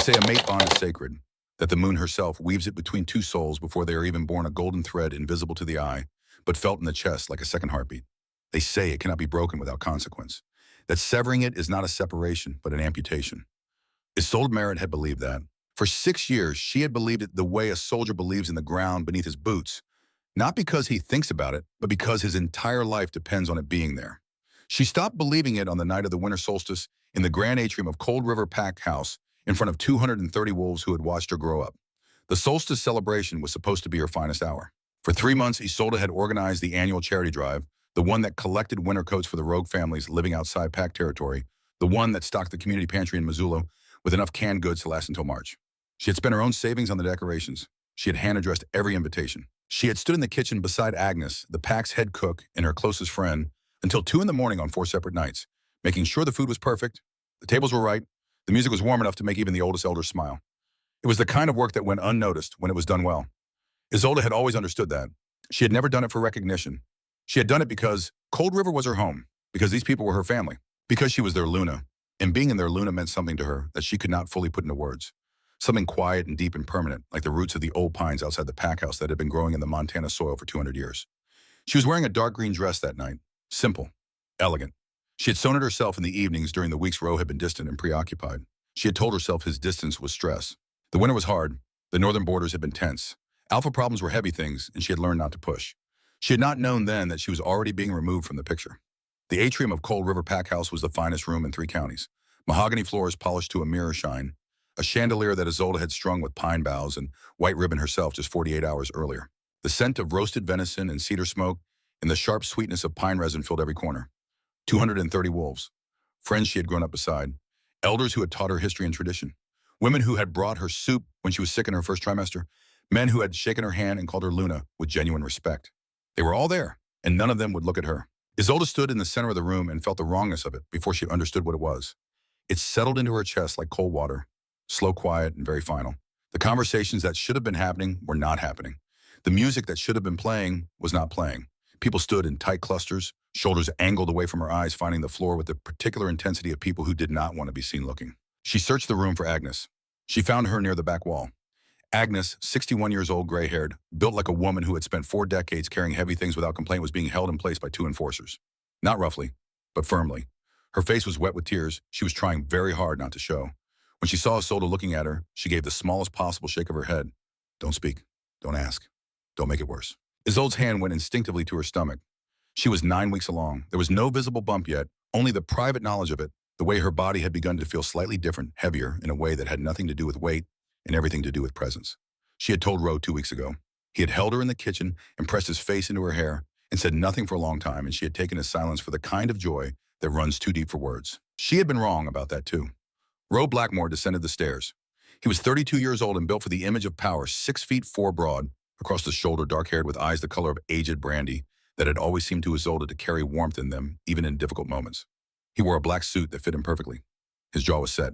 say a mate bond is sacred, that the moon herself weaves it between two souls before they are even born, a golden thread invisible to the eye, but felt in the chest like a second heartbeat. They say it cannot be broken without consequence, that severing it is not a separation, but an amputation. Isolde Merritt had believed that. For 6 years, she had believed it the way a soldier believes in the ground beneath his boots, not because he thinks about it, but because his entire life depends on it being there. She stopped believing it on the night of the winter solstice in the grand atrium of Cold River Pack House in front of 230 wolves who had watched her grow up. The solstice celebration was supposed to be her finest hour. For 3 months, Isolde had organized the annual charity drive, the one that collected winter coats for the rogue families living outside Pack territory, the one that stocked the community pantry in Missoula with enough canned goods to last until March. She had spent her own savings on the decorations. She had hand-addressed every invitation. She had stood in the kitchen beside Agnes, the Pack's head cook and her closest friend, until 2 in the morning on 4 separate nights, making sure the food was perfect, the tables were right, the music was warm enough to make even the oldest elders smile. It was the kind of work that went unnoticed when it was done well. Isolde had always understood that. She had never done it for recognition. She had done it because Cold River was her home, because these people were her family, because she was their Luna, and being in their Luna meant something to her that she could not fully put into words. Something quiet and deep and permanent, like the roots of the old pines outside the pack house that had been growing in the Montana soil for 200 years. She was wearing a dark green dress that night, simple, elegant. She had sewn it herself in the evenings during the weeks Roe had been distant and preoccupied. She had told herself his distance was stress. The winter was hard. The northern borders had been tense. Alpha problems were heavy things, and she had learned not to push. She had not known then that she was already being removed from the picture. The atrium of Cold River Pack House was the finest room in 3 counties. Mahogany floors polished to a mirror shine, a chandelier that Isolde had strung with pine boughs and white ribbon herself just 48 hours earlier. The scent of roasted venison and cedar smoke and the sharp sweetness of pine resin filled every corner. 230 wolves, friends she had grown up beside, elders who had taught her history and tradition, women who had brought her soup when she was sick in her first trimester, men who had shaken her hand and called her Luna with genuine respect. They were all there, and none of them would look at her. Isolde stood in the center of the room and felt the wrongness of it before she understood what it was. It settled into her chest like cold water, slow, quiet, and very final. The conversations that should have been happening were not happening. The music that should have been playing was not playing. People stood in tight clusters, shoulders angled away from her eyes, finding the floor with the particular intensity of people who did not want to be seen looking. She searched the room for Agnes. She found her near the back wall. Agnes, 61 years old, gray-haired, built like a woman who had spent 4 decades carrying heavy things without complaint, was being held in place by 2 enforcers. Not roughly, but firmly. Her face was wet with tears. She was trying very hard not to show. When she saw Isolde looking at her, she gave the smallest possible shake of her head. Don't speak. Don't ask. Don't make it worse. Isolde's hand went instinctively to her stomach. She was 9 weeks along. There was no visible bump yet, only the private knowledge of it, the way her body had begun to feel slightly different, heavier, in a way that had nothing to do with weight and everything to do with presence. She had told Roe 2 weeks ago. He had held her in the kitchen and pressed his face into her hair and said nothing for a long time, and she had taken his silence for the kind of joy that runs too deep for words. She had been wrong about that too. Roe Blackmore descended the stairs. He was 32 years old and built for the image of power, 6 feet 4 broad, across the shoulder, dark-haired with eyes the color of aged brandy that had always seemed to Isolde to carry warmth in them, even in difficult moments. He wore a black suit that fit him perfectly. His jaw was set.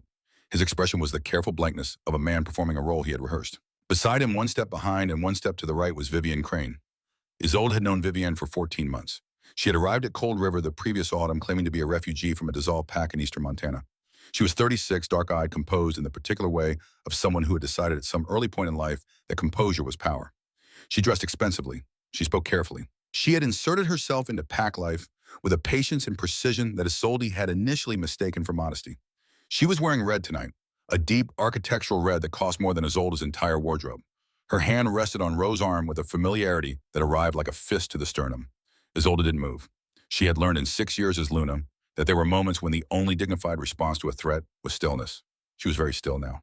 His expression was the careful blankness of a man performing a role he had rehearsed. Beside him, 1 step behind and 1 step to the right, was Vivienne Crane. Isolde had known Vivienne for 14 months. She had arrived at Cold River the previous autumn, claiming to be a refugee from a dissolved pack in eastern Montana. She was 36, dark-eyed, composed in the particular way of someone who had decided at some early point in life that composure was power. She dressed expensively. She spoke carefully. She had inserted herself into pack life with a patience and precision that Isolde had initially mistaken for modesty. She was wearing red tonight, a deep architectural red that cost more than Isolde's entire wardrobe. Her hand rested on Roe's arm with a familiarity that arrived like a fist to the sternum. Isolde didn't move. She had learned in 6 years as Luna that there were moments when the only dignified response to a threat was stillness. She was very still now.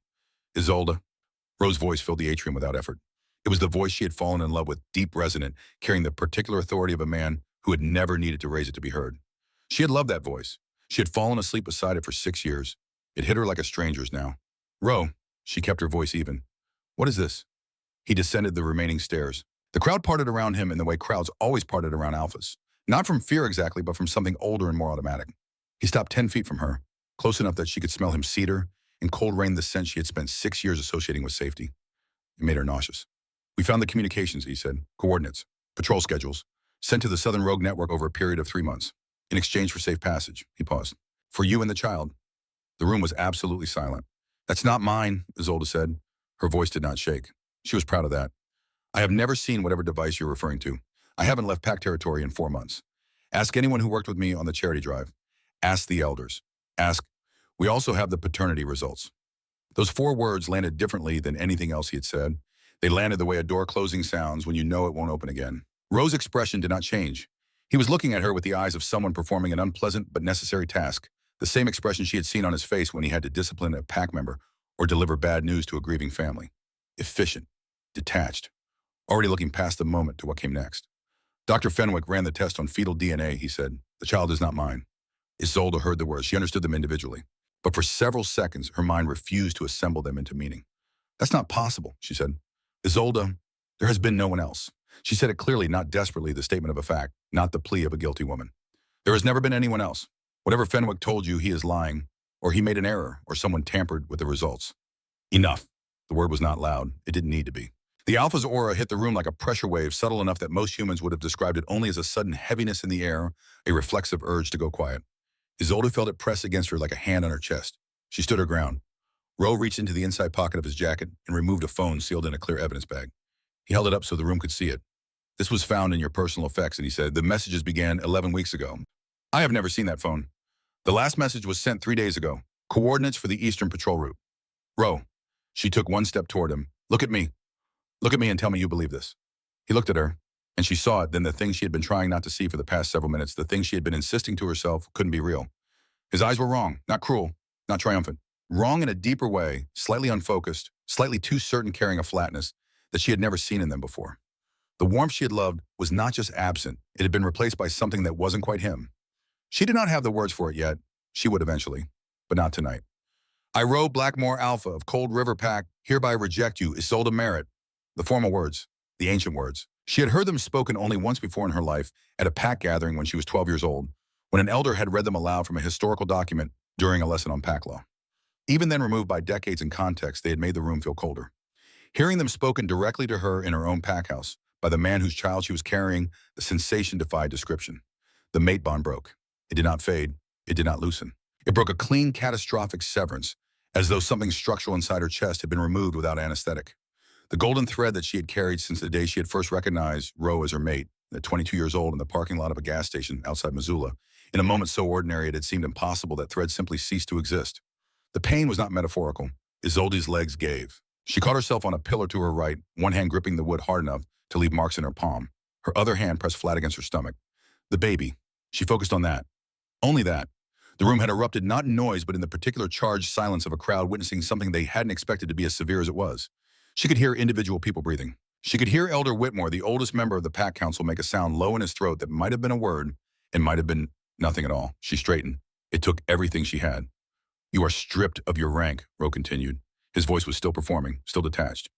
Isolde. Roe's voice filled the atrium without effort. It was the voice she had fallen in love with, deep resonant, carrying the particular authority of a man who had never needed to raise it to be heard. She had loved that voice. She had fallen asleep beside it for 6 years. It hit her like a stranger's now. Roe. She kept her voice even. What is this? He descended the remaining stairs. The crowd parted around him in the way crowds always parted around alphas. Not from fear exactly, but from something older and more automatic. He stopped 10 feet from her, close enough that she could smell him cedar and cold rain, the scent she had spent 6 years associating with safety. It made her nauseous. We found the communications, he said, coordinates, patrol schedules, sent to the Southern Rogue Network over a period of 3 months, in exchange for safe passage. He paused. For you and the child. The room was absolutely silent. That's not mine, Isolde said. Her voice did not shake. She was proud of that. I have never seen whatever device you're referring to. I haven't left Pack territory in 4 months. Ask anyone who worked with me on the charity drive. Ask the elders. Ask, we also have the paternity results. Those 4 words landed differently than anything else he had said. They landed the way a door closing sounds when you know it won't open again. Roe's expression did not change. He was looking at her with the eyes of someone performing an unpleasant but necessary task, the same expression she had seen on his face when he had to discipline a pack member or deliver bad news to a grieving family. Efficient, detached, already looking past the moment to what came next. Dr. Fenwick ran the test on fetal DNA, he said. The child is not mine. Isolde heard the words. She understood them individually. But for several seconds, her mind refused to assemble them into meaning. That's not possible, she said. Isolde, there has been no one else. She said it clearly, not desperately, the statement of a fact, not the plea of a guilty woman. There has never been anyone else. Whatever Fenwick told you, he is lying, or he made an error, or someone tampered with the results. Enough. The word was not loud. It didn't need to be. The Alpha's aura hit the room like a pressure wave, subtle enough that most humans would have described it only as a sudden heaviness in the air, a reflexive urge to go quiet. Isolde felt it press against her like a hand on her chest. She stood her ground. Roe reached into the inside pocket of his jacket and removed a phone sealed in a clear evidence bag. He held it up so the room could see it. This was found in your personal effects, and he said, the messages began 11 weeks ago. I have never seen that phone. The last message was sent 3 days ago. Coordinates for the Eastern Patrol route. Roe. She took one step toward him. Look at me. Look at me and tell me you believe this. He looked at her, and she saw it, then the thing she had been trying not to see for the past several minutes, the thing she had been insisting to herself couldn't be real. His eyes were wrong, not cruel, not triumphant. Wrong in a deeper way, slightly unfocused, slightly too certain, carrying a flatness that she had never seen in them before. The warmth she had loved was not just absent, it had been replaced by something that wasn't quite him. She did not have the words for it yet. She would eventually, but not tonight. I, Roe Blackmore Alpha of Cold River Pack, hereby reject you, Isolde Merritt. The formal words, the ancient words. She had heard them spoken only once before in her life, at a pack gathering when she was 12 years old, when an elder had read them aloud from a historical document during a lesson on pack law. Even then, removed by decades in context, they had made the room feel colder. Hearing them spoken directly to her in her own pack house, by the man whose child she was carrying, the sensation defied description. The mate bond broke. It did not fade. It did not loosen. It broke a clean, catastrophic severance, as though something structural inside her chest had been removed without anesthetic. The golden thread that she had carried since the day she had first recognized Roe as her mate, at 22 years old in the parking lot of a gas station outside Missoula, in a moment so ordinary it had seemed impossible that thread simply ceased to exist. The pain was not metaphorical. Isolde's legs gave. She caught herself on a pillar to her right, one hand gripping the wood hard enough to leave marks in her palm. Her other hand pressed flat against her stomach. The baby. She focused on that. Only that. The room had erupted not in noise, but in the particular charged silence of a crowd witnessing something they hadn't expected to be as severe as it was. She could hear individual people breathing. She could hear Elder Whitmore, the oldest member of the Pack Council, make a sound low in his throat that might have been a word and might have been nothing at all. She straightened. It took everything she had. You are stripped of your rank, Roe continued. His voice was still performing, still detached.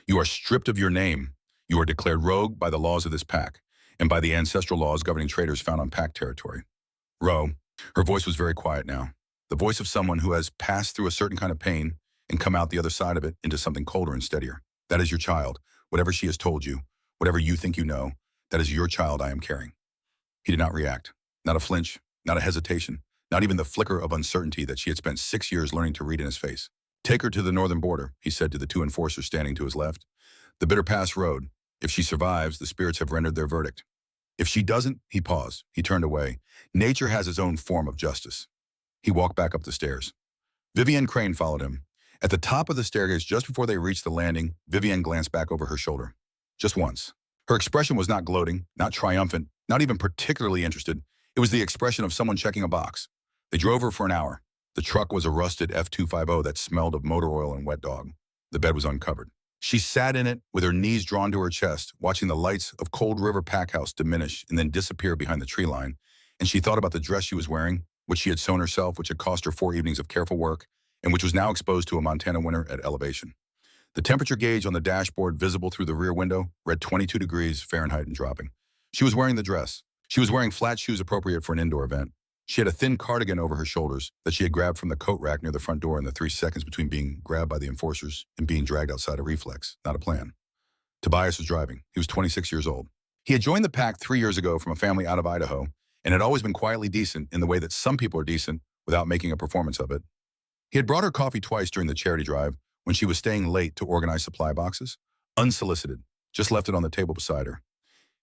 You are stripped of your name. You are declared rogue by the laws of this pack and by the ancestral laws governing traders found on pack territory. Roe, her voice was very quiet now, the voice of someone who has passed through a certain kind of pain and come out the other side of it into something colder and steadier. That is your child. Whatever she has told you, whatever you think you know, that is your child I am carrying. He did not react. Not a flinch, not a hesitation, not even the flicker of uncertainty that she had spent 6 years learning to read in his face. Take her to the northern border, he said to the 2 enforcers standing to his left. The Bitter Pass Road. If she survives, the spirits have rendered their verdict. If she doesn't, he paused. He turned away. Nature has its own form of justice. He walked back up the stairs. Vivienne Crane followed him. At the top of the staircase, just before they reached the landing, Vivienne glanced back over her shoulder. Just once. Her expression was not gloating, not triumphant, not even particularly interested. It was the expression of someone checking a box. They drove her for an hour. The truck was a rusted F250 that smelled of motor oil and wet dog. The bed was uncovered. She sat in it with her knees drawn to her chest, watching the lights of Cold River Pack House diminish and then disappear behind the tree line. And she thought about the dress she was wearing, which she had sewn herself, which had cost her 4 evenings of careful work, and which was now exposed to a Montana winter at elevation. The temperature gauge on the dashboard visible through the rear window read 22 degrees Fahrenheit and dropping. She was wearing the dress. She was wearing flat shoes appropriate for an indoor event. She had a thin cardigan over her shoulders that she had grabbed from the coat rack near the front door in the 3 seconds between being grabbed by the enforcers and being dragged outside a reflex, not a plan. Tobias was driving. He was 26 years old. He had joined the pack 3 years ago from a family out of Idaho and had always been quietly decent in the way that some people are decent without making a performance of it. He had brought her coffee twice during the charity drive when she was staying late to organize supply boxes. Unsolicited, just left it on the table beside her.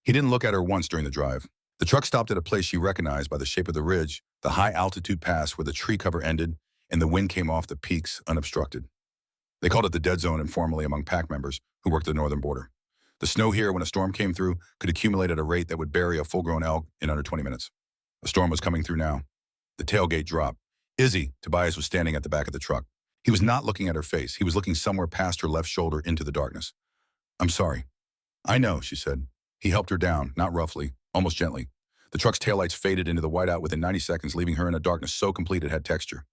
He didn't look at her once during the drive. The truck stopped at a place she recognized by the shape of the ridge, the high-altitude pass where the tree cover ended and the wind came off the peaks unobstructed. They called it the dead zone informally among pack members who worked the northern border. The snow here, when a storm came through, could accumulate at a rate that would bury a full-grown elk in under 20 minutes. A storm was coming through now. The tailgate dropped. Izzy, Tobias, was standing at the back of the truck. He was not looking at her face. He was looking somewhere past her left shoulder into the darkness. "I'm sorry." "I know," she said. He helped her down, not roughly, almost gently. The truck's taillights faded into the whiteout within 90 seconds, leaving her in a darkness so complete it had texture.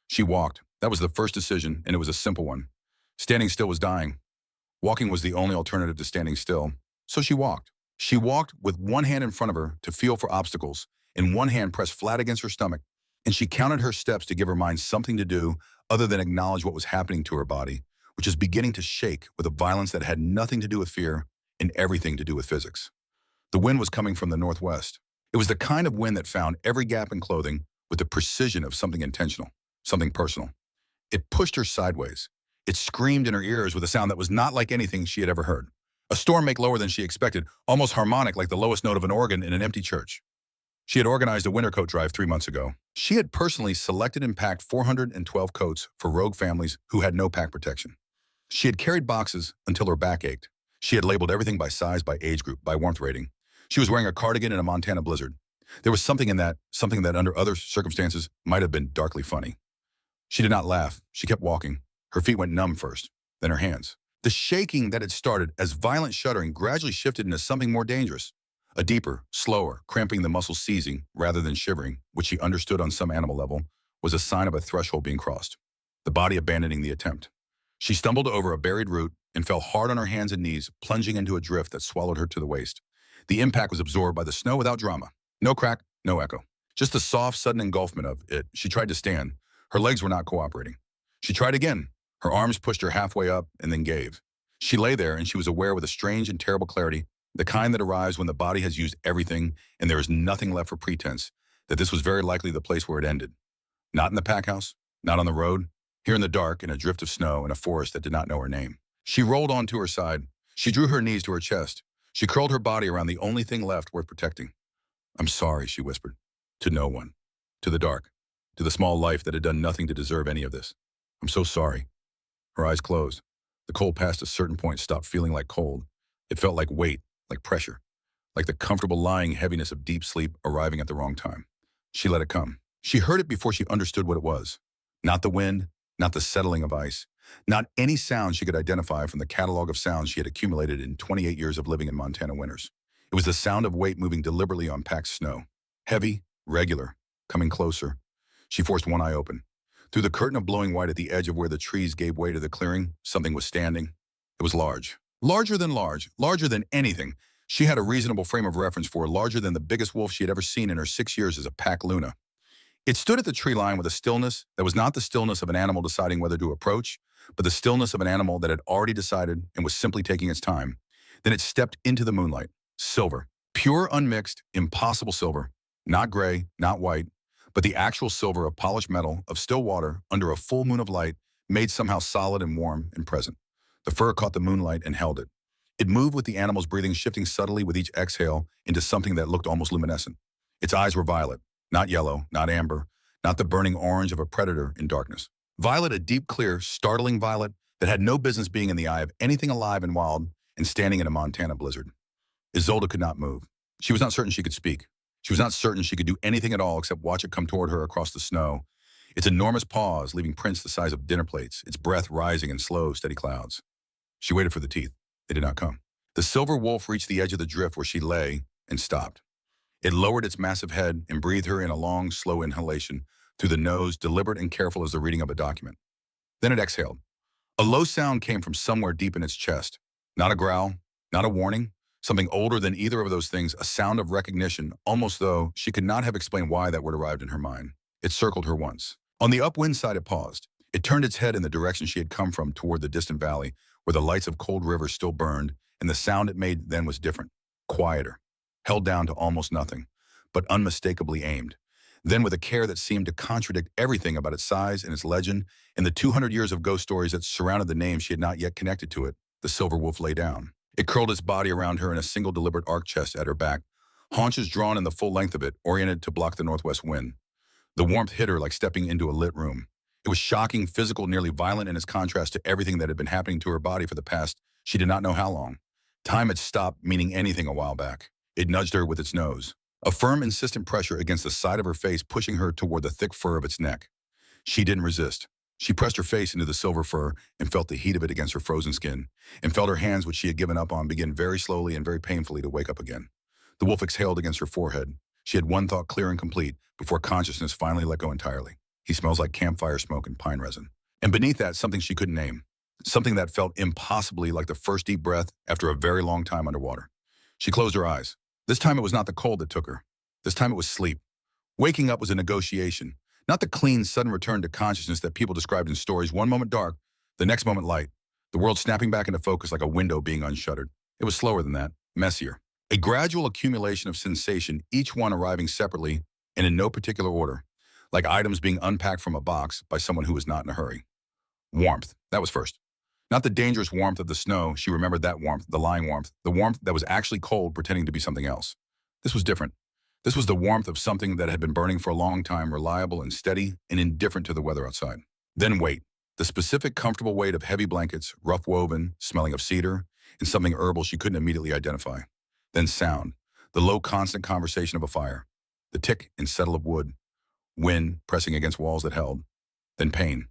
She walked. That was the first decision, and it was a simple one. Standing still was dying. Walking was the only alternative to standing still, so she walked. She walked with one hand in front of her to feel for obstacles, and one hand pressed flat against her stomach, and she counted her steps to give her mind something to do other than acknowledge what was happening to her body, which was beginning to shake with a violence that had nothing to do with fear and everything to do with physics. The wind was coming from the northwest. It was the kind of wind that found every gap in clothing with the precision of something intentional, something personal. It pushed her sideways. It screamed in her ears with a sound that was not like anything she had ever heard. A storm make lower than she expected, almost harmonic like the lowest note of an organ in an empty church. She had organized a winter coat drive 3 months ago. She had personally selected and packed 412 coats for rogue families who had no pack protection. She had carried boxes until her back ached. She had labeled everything by size, by age group, by warmth rating. She was wearing a cardigan in a Montana blizzard. There was something in that, something that under other circumstances might have been darkly funny. She did not laugh. She kept walking. Her feet went numb first, then her hands. The shaking that had started as violent shuddering gradually shifted into something more dangerous. A deeper, slower, cramping the muscles seizing rather than shivering, which she understood on some animal level, was a sign of a threshold being crossed. The body abandoning the attempt. She stumbled over a buried root and fell hard on her hands and knees, plunging into a drift that swallowed her to the waist. The impact was absorbed by the snow without drama. No crack, no echo. Just the soft, sudden engulfment of it. She tried to stand. Her legs were not cooperating. She tried again. Her arms pushed her halfway up and then gave. She lay there and she was aware with a strange and terrible clarity, the kind that arrives when the body has used everything and there is nothing left for pretense, that this was very likely the place where it ended. Not in the pack house, not on the road, here in the dark in a drift of snow in a forest that did not know her name. She rolled onto her side. She drew her knees to her chest. She curled her body around the only thing left worth protecting. "I'm sorry," she whispered. To no one. To the dark. To the small life that had done nothing to deserve any of this. "I'm so sorry." Her eyes closed. The cold past a certain point stopped feeling like cold. It felt like weight, like pressure, like the comfortable lying heaviness of deep sleep arriving at the wrong time. She let it come. She heard it before she understood what it was. Not the wind, not the settling of ice, not any sound she could identify from the catalog of sounds she had accumulated in 28 years of living in Montana winters. It was the sound of weight moving deliberately on packed snow. Heavy, regular, coming closer. She forced one eye open. Through the curtain of blowing white at the edge of where the trees gave way to the clearing, something was standing. It was large. Larger than anything. She had a reasonable frame of reference for, larger than the biggest wolf she had ever seen in her 6 years as a pack Luna. It stood at the tree line with a stillness that was not the stillness of an animal deciding whether to approach, but the stillness of an animal that had already decided and was simply taking its time. Then it stepped into the moonlight. Silver. Pure, unmixed, impossible silver. Not gray, not white, but the actual silver of polished metal, of still water, under a full moon of light, made somehow solid and warm and present. The fur caught the moonlight and held it. It moved with the animal's breathing, shifting subtly with each exhale into something that looked almost luminescent. Its eyes were violet, not yellow, not amber, not the burning orange of a predator in darkness. Violet, a deep, clear, startling violet that had no business being in the eye of anything alive and wild and standing in a Montana blizzard. Isolde could not move. She was not certain she could speak. She was not certain she could do anything at all except watch it come toward her across the snow, its enormous paws leaving prints the size of dinner plates, its breath rising in slow, steady clouds. She waited for the teeth. They did not come. The silver wolf reached the edge of the drift where she lay and stopped. It lowered its massive head and breathed her in a long, slow inhalation through the nose, deliberate and careful as the reading of a document. Then it exhaled. A low sound came from somewhere deep in its chest. Not a growl, not a warning, something older than either of those things, a sound of recognition, almost though she could not have explained why that word arrived in her mind. It circled her once. On the upwind side, it paused. It turned its head in the direction she had come from toward the distant valley, where the lights of Cold River still burned, and the sound it made then was different, quieter, held down to almost nothing, but unmistakably aimed. Then, with a care that seemed to contradict everything about its size and its legend and the 200 years of ghost stories that surrounded the name she had not yet connected to it, the silver wolf lay down. It curled its body around her in a single deliberate arc chest at her back, haunches drawn in the full length of it, oriented to block the northwest wind. The warmth hit her like stepping into a lit room. It was shocking, physical, nearly violent in its contrast to everything that had been happening to her body for the past, she did not know how long. Time had stopped meaning anything a while back. It nudged her with its nose. A firm, insistent pressure against the side of her face, pushing her toward the thick fur of its neck. She didn't resist. She pressed her face into the silver fur and felt the heat of it against her frozen skin, and felt her hands, which she had given up on, begin very slowly and very painfully to wake up again. The wolf exhaled against her forehead. She had one thought clear and complete before consciousness finally let go entirely. He smells like campfire smoke and pine resin. And beneath that, something she couldn't name. Something that felt impossibly like the first deep breath after a very long time underwater. She closed her eyes. This time it was not the cold that took her. This time it was sleep. Waking up was a negotiation, not the clean, sudden return to consciousness that people described in stories, one moment dark, the next moment light, the world snapping back into focus like a window being unshuttered. It was slower than that, messier. A gradual accumulation of sensation, each one arriving separately and in no particular order, like items being unpacked from a box by someone who was not in a hurry. Warmth, that was first. Not the dangerous warmth of the snow, she remembered that warmth, the lying warmth, the warmth that was actually cold pretending to be something else. This was different. This was the warmth of something that had been burning for a long time, reliable and steady and indifferent to the weather outside. Then weight, the specific comfortable weight of heavy blankets, rough woven, smelling of cedar, and something herbal she couldn't immediately identify. Then sound, the low constant conversation of a fire, the tick and settle of wood, wind pressing against walls that held. Then pain.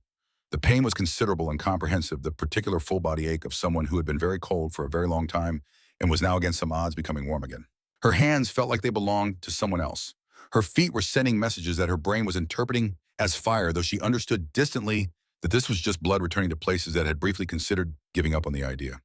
The pain was considerable and comprehensive, the particular full body ache of someone who had been very cold for a very long time and was now against some odds becoming warm again. Her hands felt like they belonged to someone else. Her feet were sending messages that her brain was interpreting as fire, though she understood distantly that this was just blood returning to places that had briefly considered giving up on the idea.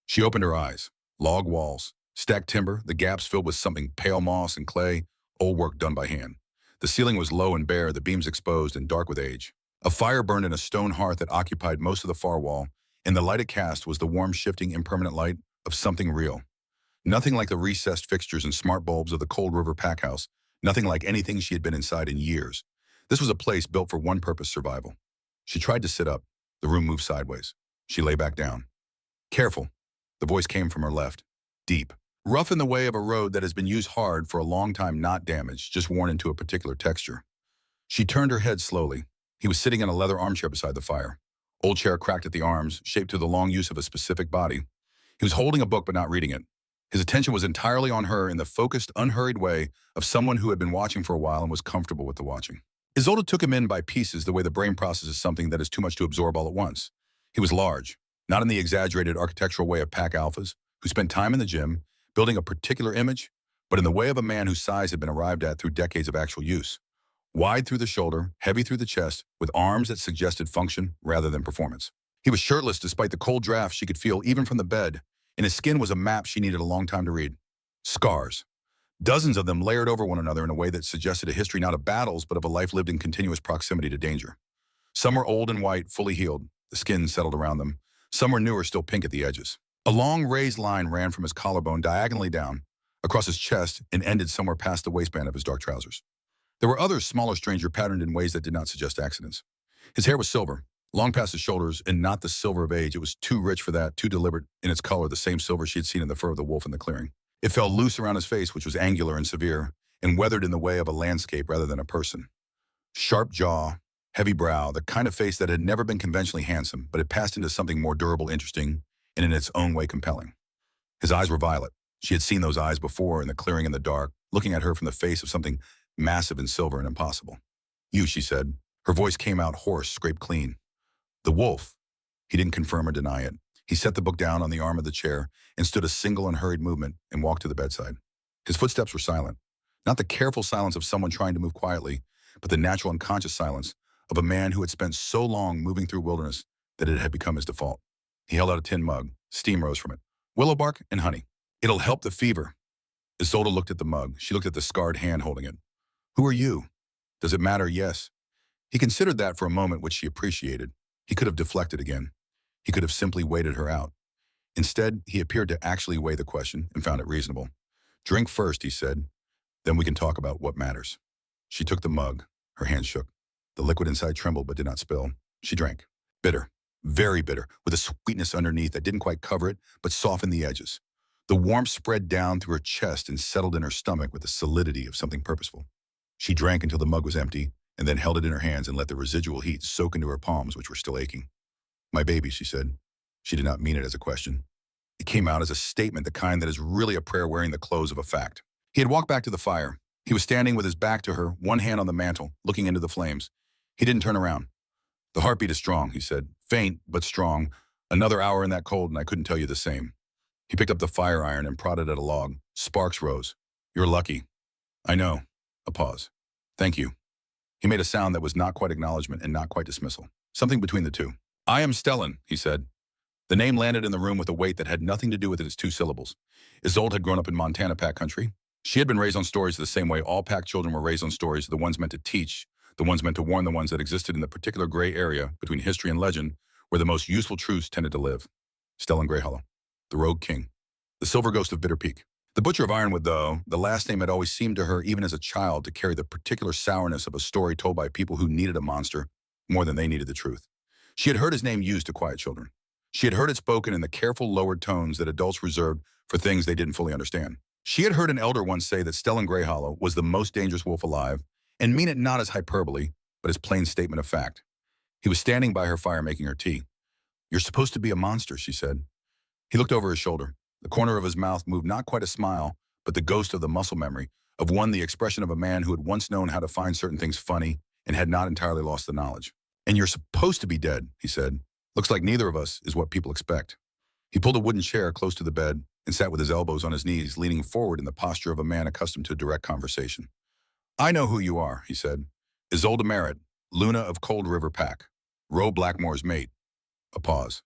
She opened her eyes. Log walls, stacked timber, the gaps filled with something pale moss and clay, old work done by hand. The ceiling was low and bare, the beams exposed and dark with age. A fire burned in a stone hearth that occupied most of the far wall, and the light it cast was the warm, shifting, impermanent light of something real. Nothing like the recessed fixtures and smart bulbs of the Cold River pack house, nothing like anything she had been inside in years. This was a place built for one purpose, survival. She tried to sit up. The room moved sideways. She lay back down. Careful. The voice came from her left. Deep. Rough in the way of a road that has been used hard for a long time, not damaged, just worn into a particular texture. She turned her head slowly. He was sitting in a leather armchair beside the fire. Old chair cracked at the arms, shaped to the long use of a specific body. He was holding a book but not reading it. His attention was entirely on her in the focused, unhurried way of someone who had been watching for a while and was comfortable with the watching. Isolde took him in by pieces, the way the brain processes something that is too much to absorb all at once. He was large, not in the exaggerated architectural way of pack alphas, who spent time in the gym, building a particular image, but in the way of a man whose size had been arrived at through decades of actual use. Wide through the shoulder, heavy through the chest, with arms that suggested function rather than performance. He was shirtless despite the cold draft she could feel even from the bed, and his skin was a map she needed a long time to read. Scars. Dozens of them layered over one another in a way that suggested a history not of battles, but of a life lived in continuous proximity to danger. Some were old and white, fully healed, the skin settled around them. Some were newer, still pink at the edges. A long raised line ran from his collarbone diagonally down, across his chest, and ended somewhere past the waistband of his dark trousers. There were others, smaller, stranger, patterned in ways that did not suggest accidents. His hair was silver, long past his shoulders, and not the silver of age. It was too rich for that, too deliberate in its color, the same silver she had seen in the fur of the wolf in the clearing. It fell loose around his face, which was angular and severe, and weathered in the way of a landscape rather than a person. Sharp jaw, heavy brow, the kind of face that had never been conventionally handsome, but had passed into something more durable, interesting, and in its own way compelling. His eyes were violet. She had seen those eyes before in the clearing in the dark, looking at her from the face of something massive and silver and impossible. You, she said. Her voice came out hoarse, scraped clean. The wolf. He didn't confirm or deny it. He set the book down on the arm of the chair and stood a single and hurried movement and walked to the bedside. His footsteps were silent. Not the careful silence of someone trying to move quietly, but the natural unconscious silence of a man who had spent so long moving through wilderness that it had become his default. He held out a tin mug. Steam rose from it. Willow bark and honey. It'll help the fever. Isolde looked at the mug. She looked at the scarred hand holding it. Who are you? Does it matter? Yes. He considered that for a moment, which she appreciated. He could have deflected again. He could have simply waited her out. Instead, he appeared to actually weigh the question and found it reasonable. Drink first, he said. Then we can talk about what matters. She took the mug. Her hand shook. The liquid inside trembled but did not spill. She drank. Bitter. Very bitter, with a sweetness underneath that didn't quite cover it, but softened the edges. The warmth spread down through her chest and settled in her stomach with the solidity of something purposeful. She drank until the mug was empty, and then held it in her hands and let the residual heat soak into her palms, which were still aching. "My baby," she said. She did not mean it as a question. It came out as a statement, the kind that is really a prayer wearing the clothes of a fact. He had walked back to the fire. He was standing with his back to her, one hand on the mantel, looking into the flames. He didn't turn around. "The heartbeat is strong," he said. "Faint, but strong. Another hour in that cold and I couldn't tell you the same." He picked up the fire iron and prodded at a log. Sparks rose. "You're lucky." "I know." A pause. "Thank you." He made a sound that was not quite acknowledgement and not quite dismissal. Something between the two. "I am Stellan," he said. The name landed in the room with a weight that had nothing to do with its two syllables. Isolde had grown up in Montana Pack country. She had been raised on stories the same way all Pack children were raised on stories, the ones meant to teach, the ones meant to warn the ones that existed in the particular gray area between history and legend where the most useful truths tended to live. Stellan Greyhollow, the Rogue King, the Silver Ghost of Bitter Peak. The Butcher of Ironwood, though, the last name had always seemed to her, even as a child, to carry the particular sourness of a story told by people who needed a monster more than they needed the truth. She had heard his name used to quiet children. She had heard it spoken in the careful, lowered tones that adults reserved for things they didn't fully understand. She had heard an elder once say that Stellan Greyhollow was the most dangerous wolf alive, and mean it not as hyperbole, but as plain statement of fact. He was standing by her fire making her tea. "You're supposed to be a monster," she said. He looked over his shoulder. The corner of his mouth moved not quite a smile, but the ghost of the muscle memory, of one the expression of a man who had once known how to find certain things funny and had not entirely lost the knowledge. "And you're supposed to be dead," he said. "Looks like neither of us is what people expect." He pulled a wooden chair close to the bed and sat with his elbows on his knees, leaning forward in the posture of a man accustomed to direct conversation. "I know who you are," he said. "Isolde Merritt, Luna of Cold River Pack. Ro Blackmore's mate." A pause.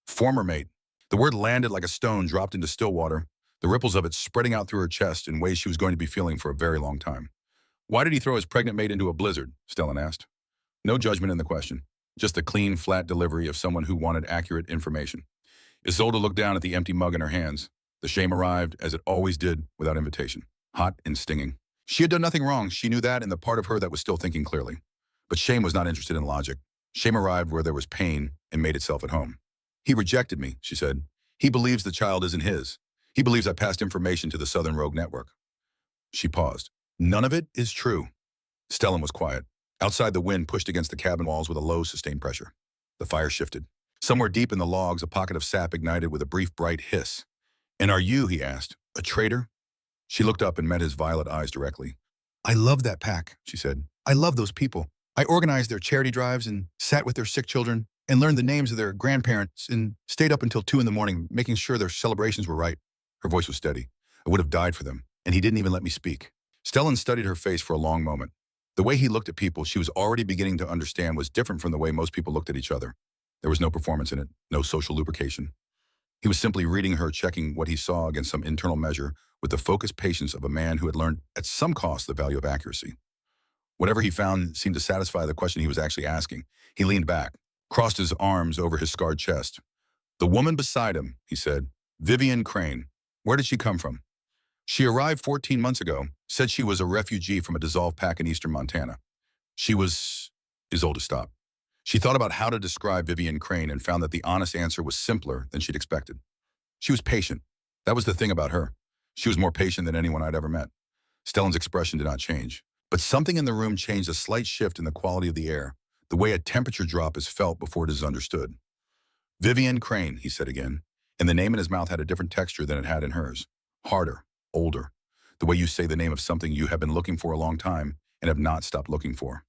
"Former mate." The word landed like a stone dropped into still water, the ripples of it spreading out through her chest in ways she was going to be feeling for a very long time. "Why did he throw his pregnant mate into a blizzard?" Stellan asked. No judgment in the question, just a clean, flat delivery of someone who wanted accurate information. Isolde looked down at the empty mug in her hands. The shame arrived, as it always did, without invitation. Hot and stinging. She had done nothing wrong, she knew that, in the part of her that was still thinking clearly. But shame was not interested in logic. Shame arrived where there was pain and made itself at home. "He rejected me," she said. "He believes the child isn't his. He believes I passed information to the Southern Rogue Network." She paused. "None of it is true." Stellan was quiet. Outside, the wind pushed against the cabin walls with a low, sustained pressure. The fire shifted. Somewhere deep in the logs, a pocket of sap ignited with a brief, bright hiss. "And are you," he asked, "a traitor?" She looked up and met his violet eyes directly. "I love that pack," she said. "I love those people. I organized their charity drives and sat with their sick children and learned the names of their grandparents and stayed up until 2 in the morning making sure their celebrations were right." Her voice was steady. "I would have died for them, and he didn't even let me speak." Stellan studied her face for a long moment. The way he looked at people she was already beginning to understand was different from the way most people looked at each other. There was no performance in it, no social lubrication. He was simply reading her, checking what he saw against some internal measure with the focused patience of a man who had learned at some cost the value of accuracy. Whatever he found seemed to satisfy the question he was actually asking. He leaned back, crossed his arms over his scarred chest. "The woman beside him," he said, "Vivian Crane. Where did she come from?" "She arrived 14 months ago, said she was a refugee from a dissolved pack in eastern Montana. She was..." Isolde stopped. She thought about how to describe Vivian Crane and found that the honest answer was simpler than she'd expected. She was patient. That was the thing about her. She was more patient than anyone I'd ever met. Stellan's expression did not change. But something in the room changed, a slight shift in the quality of the air, the way a temperature drop is felt before it is understood. "Vivian Crane," he said again, and the name in his mouth had a different texture than it had in hers. Harder, older, the way you say the name of something you have been looking for a long time and have not stopped looking for.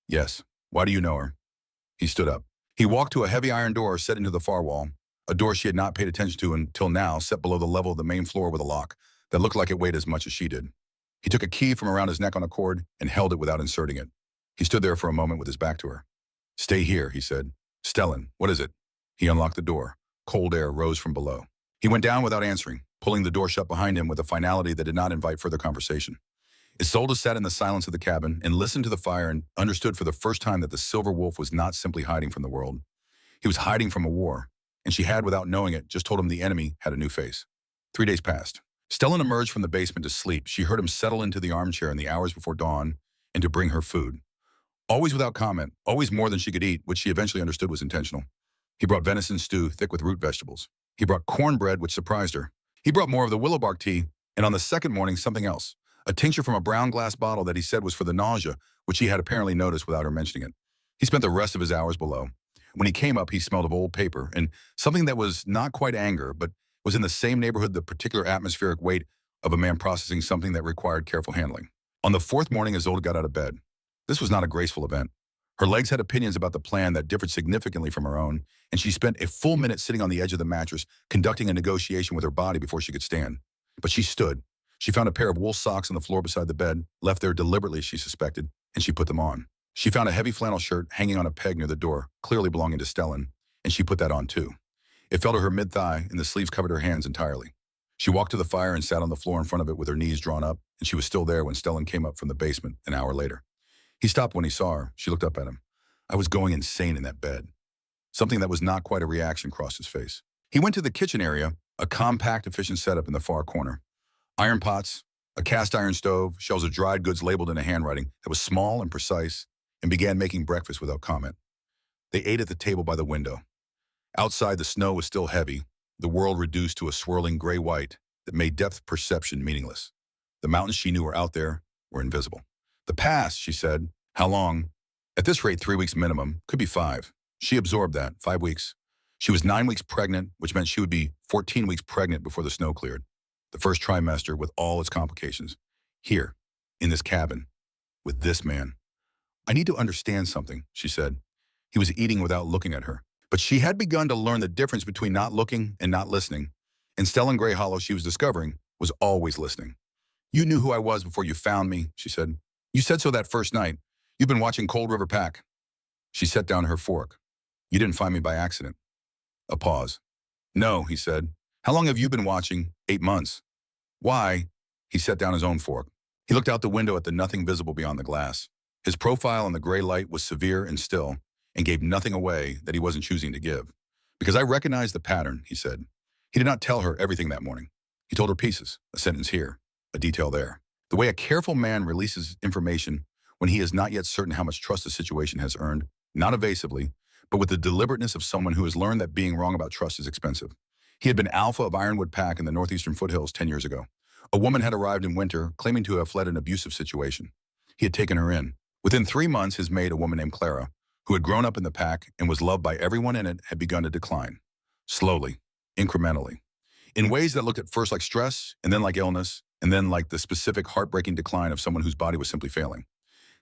"Yes. Why do you know her?" He stood up. He walked to a heavy iron door set into the far wall, a door she had not paid attention to until now, set below the level of the main floor with a lock that looked like it weighed as much as she did. He took a key from around his neck on a cord and held it without inserting it. He stood there for a moment with his back to her. "Stay here," he said. "Stellan, what is it?" He unlocked the door. Cold air rose from below. He went down without answering, pulling the door shut behind him with a finality that did not invite further conversation. Isolde sat in the silence of the cabin and listened to the fire and understood for the first time that the Silver Wolf was not simply hiding from the world. He was hiding from a war, and she had, without knowing it, just told him the enemy had a new face. 3 days passed. Stellan emerged from the basement to sleep. She heard him settle into the armchair in the hours before dawn and to bring her food. Always without comment, always more than she could eat, which she eventually understood was intentional. He brought venison stew thick with root vegetables. He brought cornbread, which surprised her. He brought more of the willow bark tea, and on the second morning, something else. A tincture from a brown glass bottle that he said was for the nausea, which he had apparently noticed without her mentioning it. He spent the rest of his hours below. When he came up, he smelled of old paper and something that was not quite anger, but was in the same neighborhood, the particular atmospheric weight of a man processing something that required careful handling. On the fourth morning, Isolde got out of bed. This was not a graceful event. Her legs had opinions about the plan that differed significantly from her own, and she spent a full minute sitting on the edge of the mattress, conducting a negotiation with her body before she could stand. But she stood. She found a pair of wool socks on the floor beside the bed, left there deliberately, she suspected, and she put them on. She found a heavy flannel shirt hanging on a peg near the door, clearly belonging to Stellan, and she put that on too. It fell to her mid-thigh, and the sleeves covered her hands entirely. She walked to the fire and sat on the floor in front of it with her knees drawn up, and she was still there when Stellan came up from the basement an hour later. He stopped when he saw her. She looked up at him. I was going insane in that bed. Something that was not quite a reaction crossed his face. He went to the kitchen area, a compact, efficient setup in the far corner. Iron pots, a cast iron stove, shelves of dried goods labeled in a handwriting that was small and precise, and began making breakfast without comment. They ate at the table by the window. Outside, the snow was still heavy, the world reduced to a swirling gray-white that made depth perception meaningless. The mountains she knew were out there were invisible. The past, she said. How long? At this rate, 3 weeks minimum, could be 5. She absorbed that, 5 weeks. She was 9 weeks pregnant, which meant she would be 14 weeks pregnant before the snow cleared. The first trimester with all its complications. Here, in this cabin, with this man. I need to understand something, she said. He was eating without looking at her. But she had begun to learn the difference between not looking and not listening. And Stellan Grey Hollow, she was discovering, was always listening. You knew who I was before you found me, she said. You said so that first night. You've been watching Cold River Pack. She set down her fork. You didn't find me by accident. A pause. No, he said. How long have you been watching? 8 months. Why? He set down his own fork. He looked out the window at the nothing visible beyond the glass. His profile in the gray light was severe and still, and gave nothing away that he wasn't choosing to give. Because I recognized the pattern, he said. He did not tell her everything that morning. He told her pieces, a sentence here, a detail there. The way a careful man releases information when he is not yet certain how much trust the situation has earned, not evasively, but with the deliberateness of someone who has learned that being wrong about trust is expensive. He had been alpha of Ironwood Pack in the northeastern foothills 10 years ago. A woman had arrived in winter, claiming to have fled an abusive situation. He had taken her in. Within 3 months, his maid, a woman named Clara, who had grown up in the pack and was loved by everyone in it, had begun to decline. Slowly, incrementally. In ways that looked at first like stress, and then like illness, and then like the specific heartbreaking decline of someone whose body was simply failing.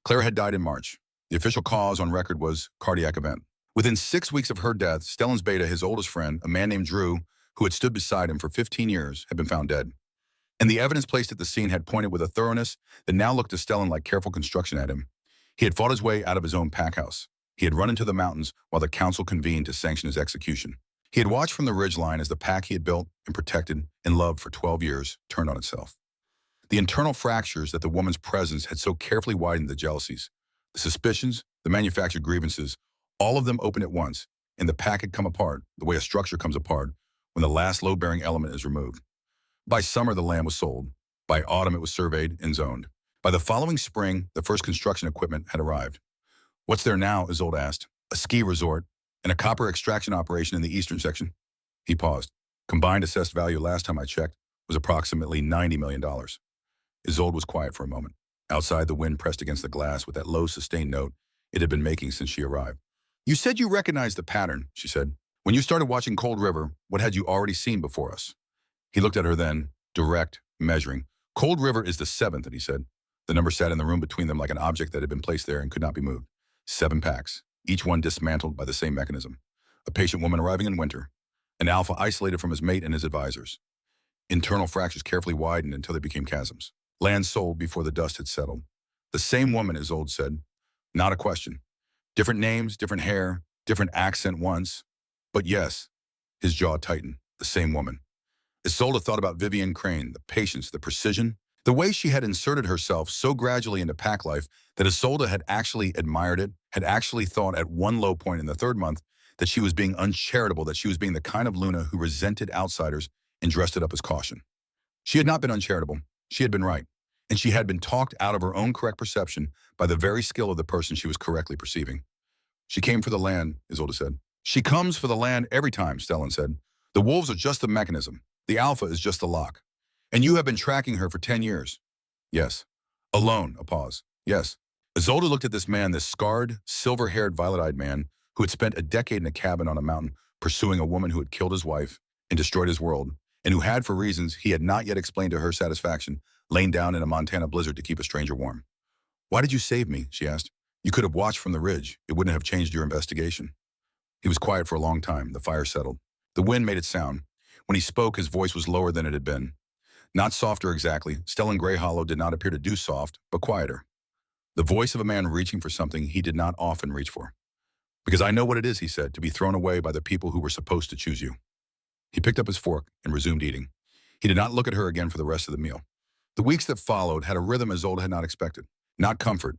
Clara had died in March. The official cause on record was cardiac event. Within 6 weeks of her death, Stellan's beta, his oldest friend, a man named Drew, who had stood beside him for 15 years, had been found dead. And the evidence placed at the scene had pointed with a thoroughness that now looked to Stellan like careful construction at him. He had fought his way out of his own pack house. He had run into the mountains while the council convened to sanction his execution. He had watched from the ridgeline as the pack he had built and protected and loved for 12 years turned on itself. The internal fractures that the woman's presence had so carefully widened the jealousies, the suspicions, the manufactured grievances, all of them opened at once, and the pack had come apart the way a structure comes apart when the last load-bearing element is removed. By summer, the land was sold. By autumn, it was surveyed and zoned. By the following spring, the first construction equipment had arrived. What's there now, Isolde asked. A ski resort and a copper extraction operation in the eastern section. He paused. Combined assessed value last time I checked was approximately $90 million. Isolde was quiet for a moment. Outside, the wind pressed against the glass with that low, sustained note it had been making since she arrived. You said you recognized the pattern, she said. When you started watching Cold River, what had you already seen before us? He looked at her then, direct, measuring. Cold River is the 7th, he said. The number sat in the room between them like an object that had been placed there and could not be moved. 7 packs, each one dismantled by the same mechanism. A patient woman arriving in winter. An alpha isolated from his mate and his advisors. Internal fractures carefully widened until they became chasms. Land sold before the dust had settled. The same woman, Isolde said. Not a question. Different names, different hair, different accent once. But yes, his jaw tightened. The same woman. Isolde thought about Vivian Crane, the patience, the precision, the way she had inserted herself so gradually into pack life that Isolde had actually admired it, had actually thought at one low point in the 3rd month that she was being uncharitable, that she was being the kind of Luna who resented outsiders and dressed it up as caution. She had not been uncharitable. She had been right. and she had been talked out of her own correct perception by the very skill of the person she was correctly perceiving. She came for the land, Isolde said. She comes for the land every time, Stellan said. The wolves are just the mechanism. The alpha is just the lock. And you have been tracking her for 10 years. Yes. Alone, a pause. Yes. Isolde looked at this man, this scarred, silver-haired, violet-eyed man who had spent a decade in a cabin on a mountain pursuing a woman who had killed his wife and destroyed his world, and who had, for reasons he had not yet explained to her satisfaction, lain down in a Montana blizzard to keep a stranger warm. Why did you save me? She asked. You could have watched from the ridge. It wouldn't have changed your investigation. He was quiet for a long time. The fire settled. The wind made it sound. When he spoke, his voice was lower than it had been. Not softer exactly. Stellan Greyhollow did not appear to do soft, but quieter. The voice of a man reaching for something he did not often reach for. Because I know what it is, he said, to be thrown away by the people who were supposed to choose you. He picked up his fork and resumed eating. He did not look at her again for the rest of the meal. The weeks that followed had a rhythm Isolde had not expected. Not comfort.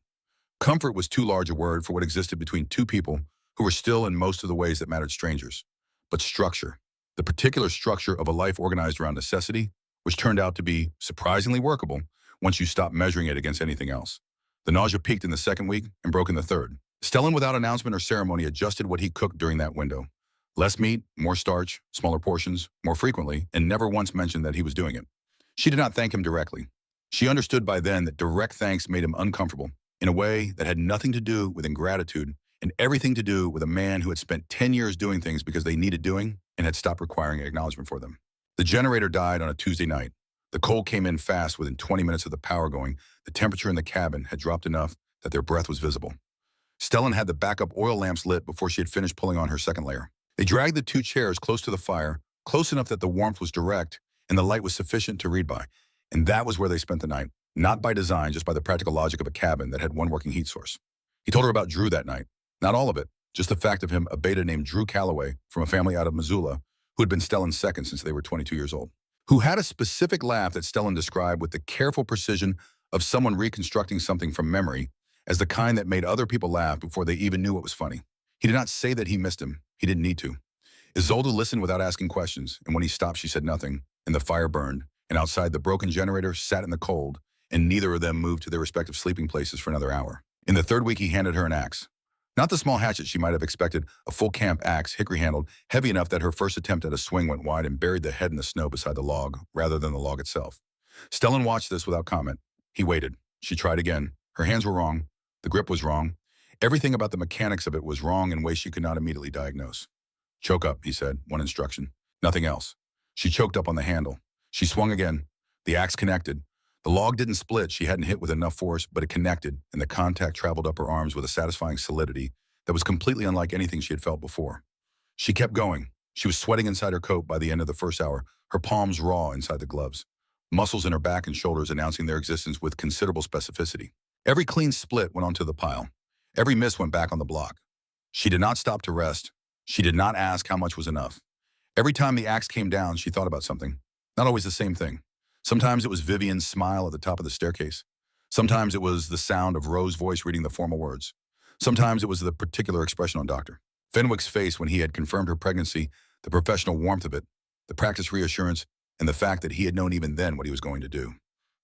Comfort was too large a word for what existed between two people who were still in most of the ways that mattered strangers. But structure. The particular structure of a life organized around necessity, which turned out to be surprisingly workable once you stopped measuring it against anything else. The nausea peaked in the second week and broke in the third. Stellan, without announcement or ceremony, adjusted what he cooked during that window. Less meat, more starch, smaller portions, more frequently, and never once mentioned that he was doing it. She did not thank him directly. She understood by then that direct thanks made him uncomfortable in a way that had nothing to do with ingratitude and everything to do with a man who had spent 10 years doing things because they needed doing and had stopped requiring acknowledgement for them. The generator died on a Tuesday night. The cold came in fast within 20 minutes of the power going. The temperature in the cabin had dropped enough that their breath was visible. Stellan had the backup oil lamps lit before she had finished pulling on her second layer. They dragged the two chairs close to the fire, close enough that the warmth was direct and the light was sufficient to read by. And that was where they spent the night, not by design, just by the practical logic of a cabin that had one working heat source. He told her about Drew that night. Not all of it, just the fact of him, a beta named Drew Calloway from a family out of Missoula who had been Stellan's second since they were 22 years old, who had a specific laugh that Stellan described with the careful precision of someone reconstructing something from memory as the kind that made other people laugh before they even knew it was funny. He did not say that he missed him. He didn't need to. Isolde listened without asking questions, and when he stopped, she said nothing, and the fire burned, and outside the broken generator sat in the cold, and neither of them moved to their respective sleeping places for another hour. In the third week, he handed her an axe. Not the small hatchet she might have expected, a full camp axe, hickory-handled, heavy enough that her first attempt at a swing went wide and buried the head in the snow beside the log, rather than the log itself. Stellan watched this without comment. He waited. She tried again. Her hands were wrong. The grip was wrong. Everything about the mechanics of it was wrong in ways she could not immediately diagnose. Choke up, he said, one instruction. Nothing else. She choked up on the handle. She swung again. The axe connected. The log didn't split. She hadn't hit with enough force, but it connected, and the contact traveled up her arms with a satisfying solidity that was completely unlike anything she had felt before. She kept going. She was sweating inside her coat by the end of the first hour, her palms raw inside the gloves, muscles in her back and shoulders announcing their existence with considerable specificity. Every clean split went onto the pile. Every miss went back on the block. She did not stop to rest. She did not ask how much was enough. Every time the axe came down, she thought about something. Not always the same thing. Sometimes it was Vivian's smile at the top of the staircase. Sometimes it was the sound of Rose's voice reading the formal words. Sometimes it was the particular expression on Dr. Fenwick's face when he had confirmed her pregnancy, the professional warmth of it, the practiced reassurance, and the fact that he had known even then what he was going to do.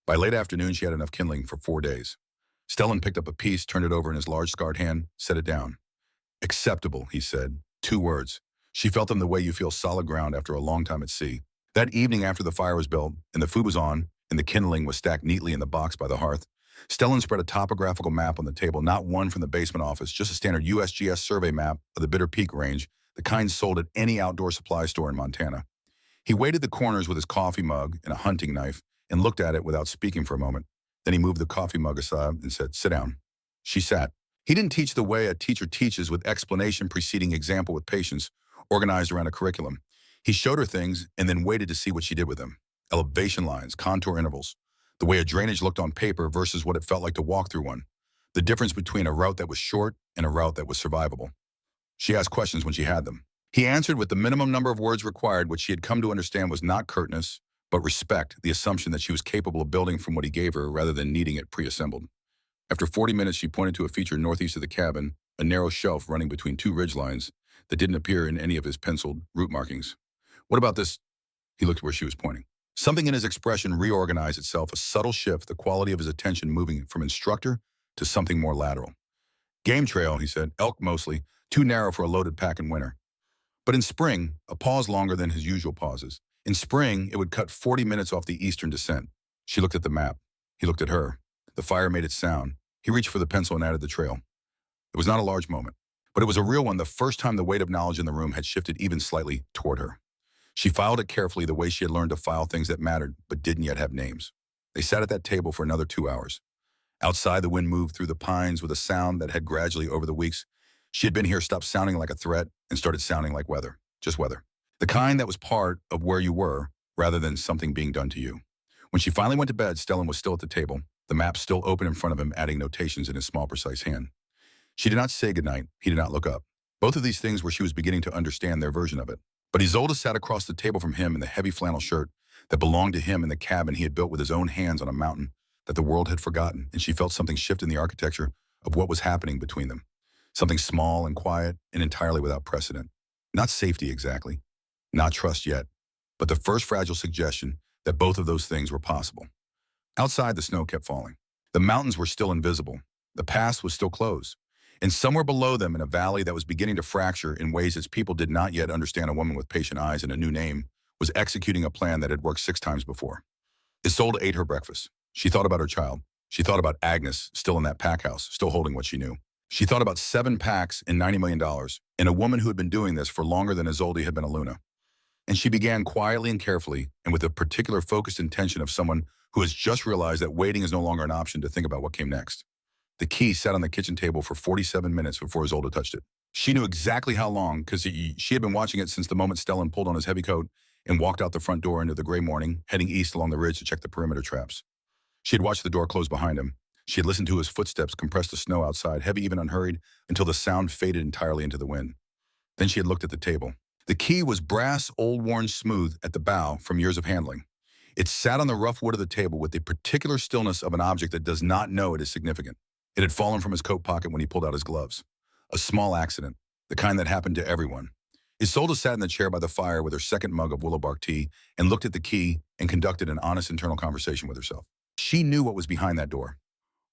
By late afternoon, she had enough kindling for 4 days. Stellan picked up a piece, turned it over in his large scarred hand, set it down. Acceptable, he said. 2 words. She felt them the way you feel solid ground after a long time at sea. That evening after the fire was built, and the food was on, and the kindling was stacked neatly in the box by the hearth, Stellan spread a topographical map on the table, not one from the basement office, just a standard USGS survey map of the Bitter Peak Range, the kind sold at any outdoor supply store in Montana. He weighted the corners with his coffee mug and a hunting knife and looked at it without speaking for a moment. Then he moved the coffee mug aside and said, "Sit down." She sat. He didn't teach the way a teacher teaches, with explanation preceding example with patience, organized around a curriculum. He showed her things and then waited to see what she did with them. Elevation lines, contour intervals, the way a drainage looked on paper versus what it felt like to walk through one, the difference between a route that was short and a route that was survivable. She asked questions when she had them. He answered with the minimum number of words required, which she had come to understand was not curtness, but respect, the assumption that she was capable of building from what he gave her rather than needing it pre-assembled. After 40 minutes, she pointed to a feature northeast of the cabin, a narrow shelf running between 2 ridge lines that didn't appear in any of his penciled route markings. "What about this?" He looked where she was pointing. Something in his expression reorganized itself, a subtle shift, the quality of his attention moving from instructor to something more lateral. Game trail, he said, elk mostly, too narrow for a loaded pack in winter. But in spring, a pause longer than his usual pauses. In spring, it would cut 40 minutes off the eastern descent. She looked at the map. He looked at her. The fire made its sound. He reached for the pencil and added the trail. It was not a large moment, but it was a real one the first time the weight of knowledge in the room had shifted even slightly toward her. She filed it carefully the way she had learned to file things that mattered but didn't yet have names. They sat at that table for another 2 hours. Outside, the wind moved through the pines with a sound that had gradually over the weeks. She had been here stopped sounding like a threat and started sounding like weather. Just weather. The kind that was part of where you were rather than something being done to you. When she finally went to bed, Stellan was still at the table, the map still open in front of him, adding notations in his small, precise hand. She did not say goodnight. He did not look up. Both of these things were she was beginning to understand their version of it. But Isolde sat across the table from him in the heavy flannel shirt that belonged to him in the cabin he had built with his own hands on a mountain that the world had forgotten, and she felt something shift in the architecture of what was happening between them. Something small and quiet and entirely without precedent. Not safety exactly, not trust yet, but the first fragile suggestion that both of those things were possible. Outside, the snow kept falling. The mountains were still invisible. The pass was still closed. And somewhere below them in a valley that was beginning to fracture in ways its people did not yet understand, a woman with patient eyes and a new name was executing a plan that had worked 6 times before. Isolde ate her breakfast. She thought about her child. She thought about Agnes, still in that pack house, still holding what she knew. She thought about 7 packs and $90 million, and a woman who had been doing this for longer than Isolde had been Aluna. And she began quietly and carefully, and with a particular focused intention of someone who has just realized that waiting is no longer an option, to think about what came next. The key sat on the kitchen table for 47 minutes before Isolde touched it. She knew exactly how long, because she had been watching it since the moment Stellan pulled on his heavy coat and walked out the front door into the gray morning, heading east along the ridge to check the perimeter traps. She had watched the door close behind him. She had listened to his footsteps compress the snow outside, heavy even unhurried, until the sound faded entirely into the wind. Then she had looked at the table. The key was brass, old-worn smooth at the bow from years of handling. It sat on the rough wood of the table with the particular stillness of an object that does not know it is significant. It had fallen from his coat pocket when he pulled out his gloves. A small accident, the kind that happened to everyone. Isolde sat in the chair by the fire with her second mug of willowbark tea and looked at the key and conducted an honest internal conversation with herself. She knew what was behind that door.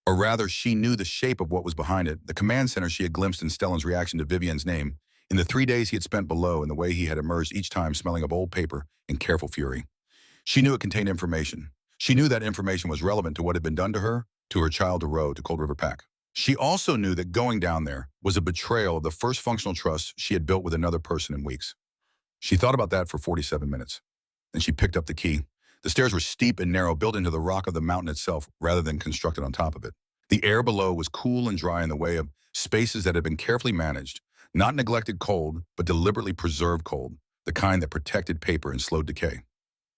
Or rather, she knew the shape of what was behind it, the command center she had glimpsed in Stellan's reaction to Vivienne's name, in the 3 days he had spent below, and the way he had emerged each time smelling of old paper and careful fury. She knew it contained information. She knew that information was relevant to what had been done to her child, to Roe, to Cold River Pack. She also knew that going down there was a betrayal of the first functional trust she had built with another person in weeks. She thought about that for 47 minutes. Then she picked up the key. The stairs were steep and narrow, built into the rock of the mountain itself rather than constructed on top of it. The air below was cool and dry in the way of spaces that had been carefully managed, not neglected cold, but deliberately preserved cold, the kind that protected paper and slowed decay.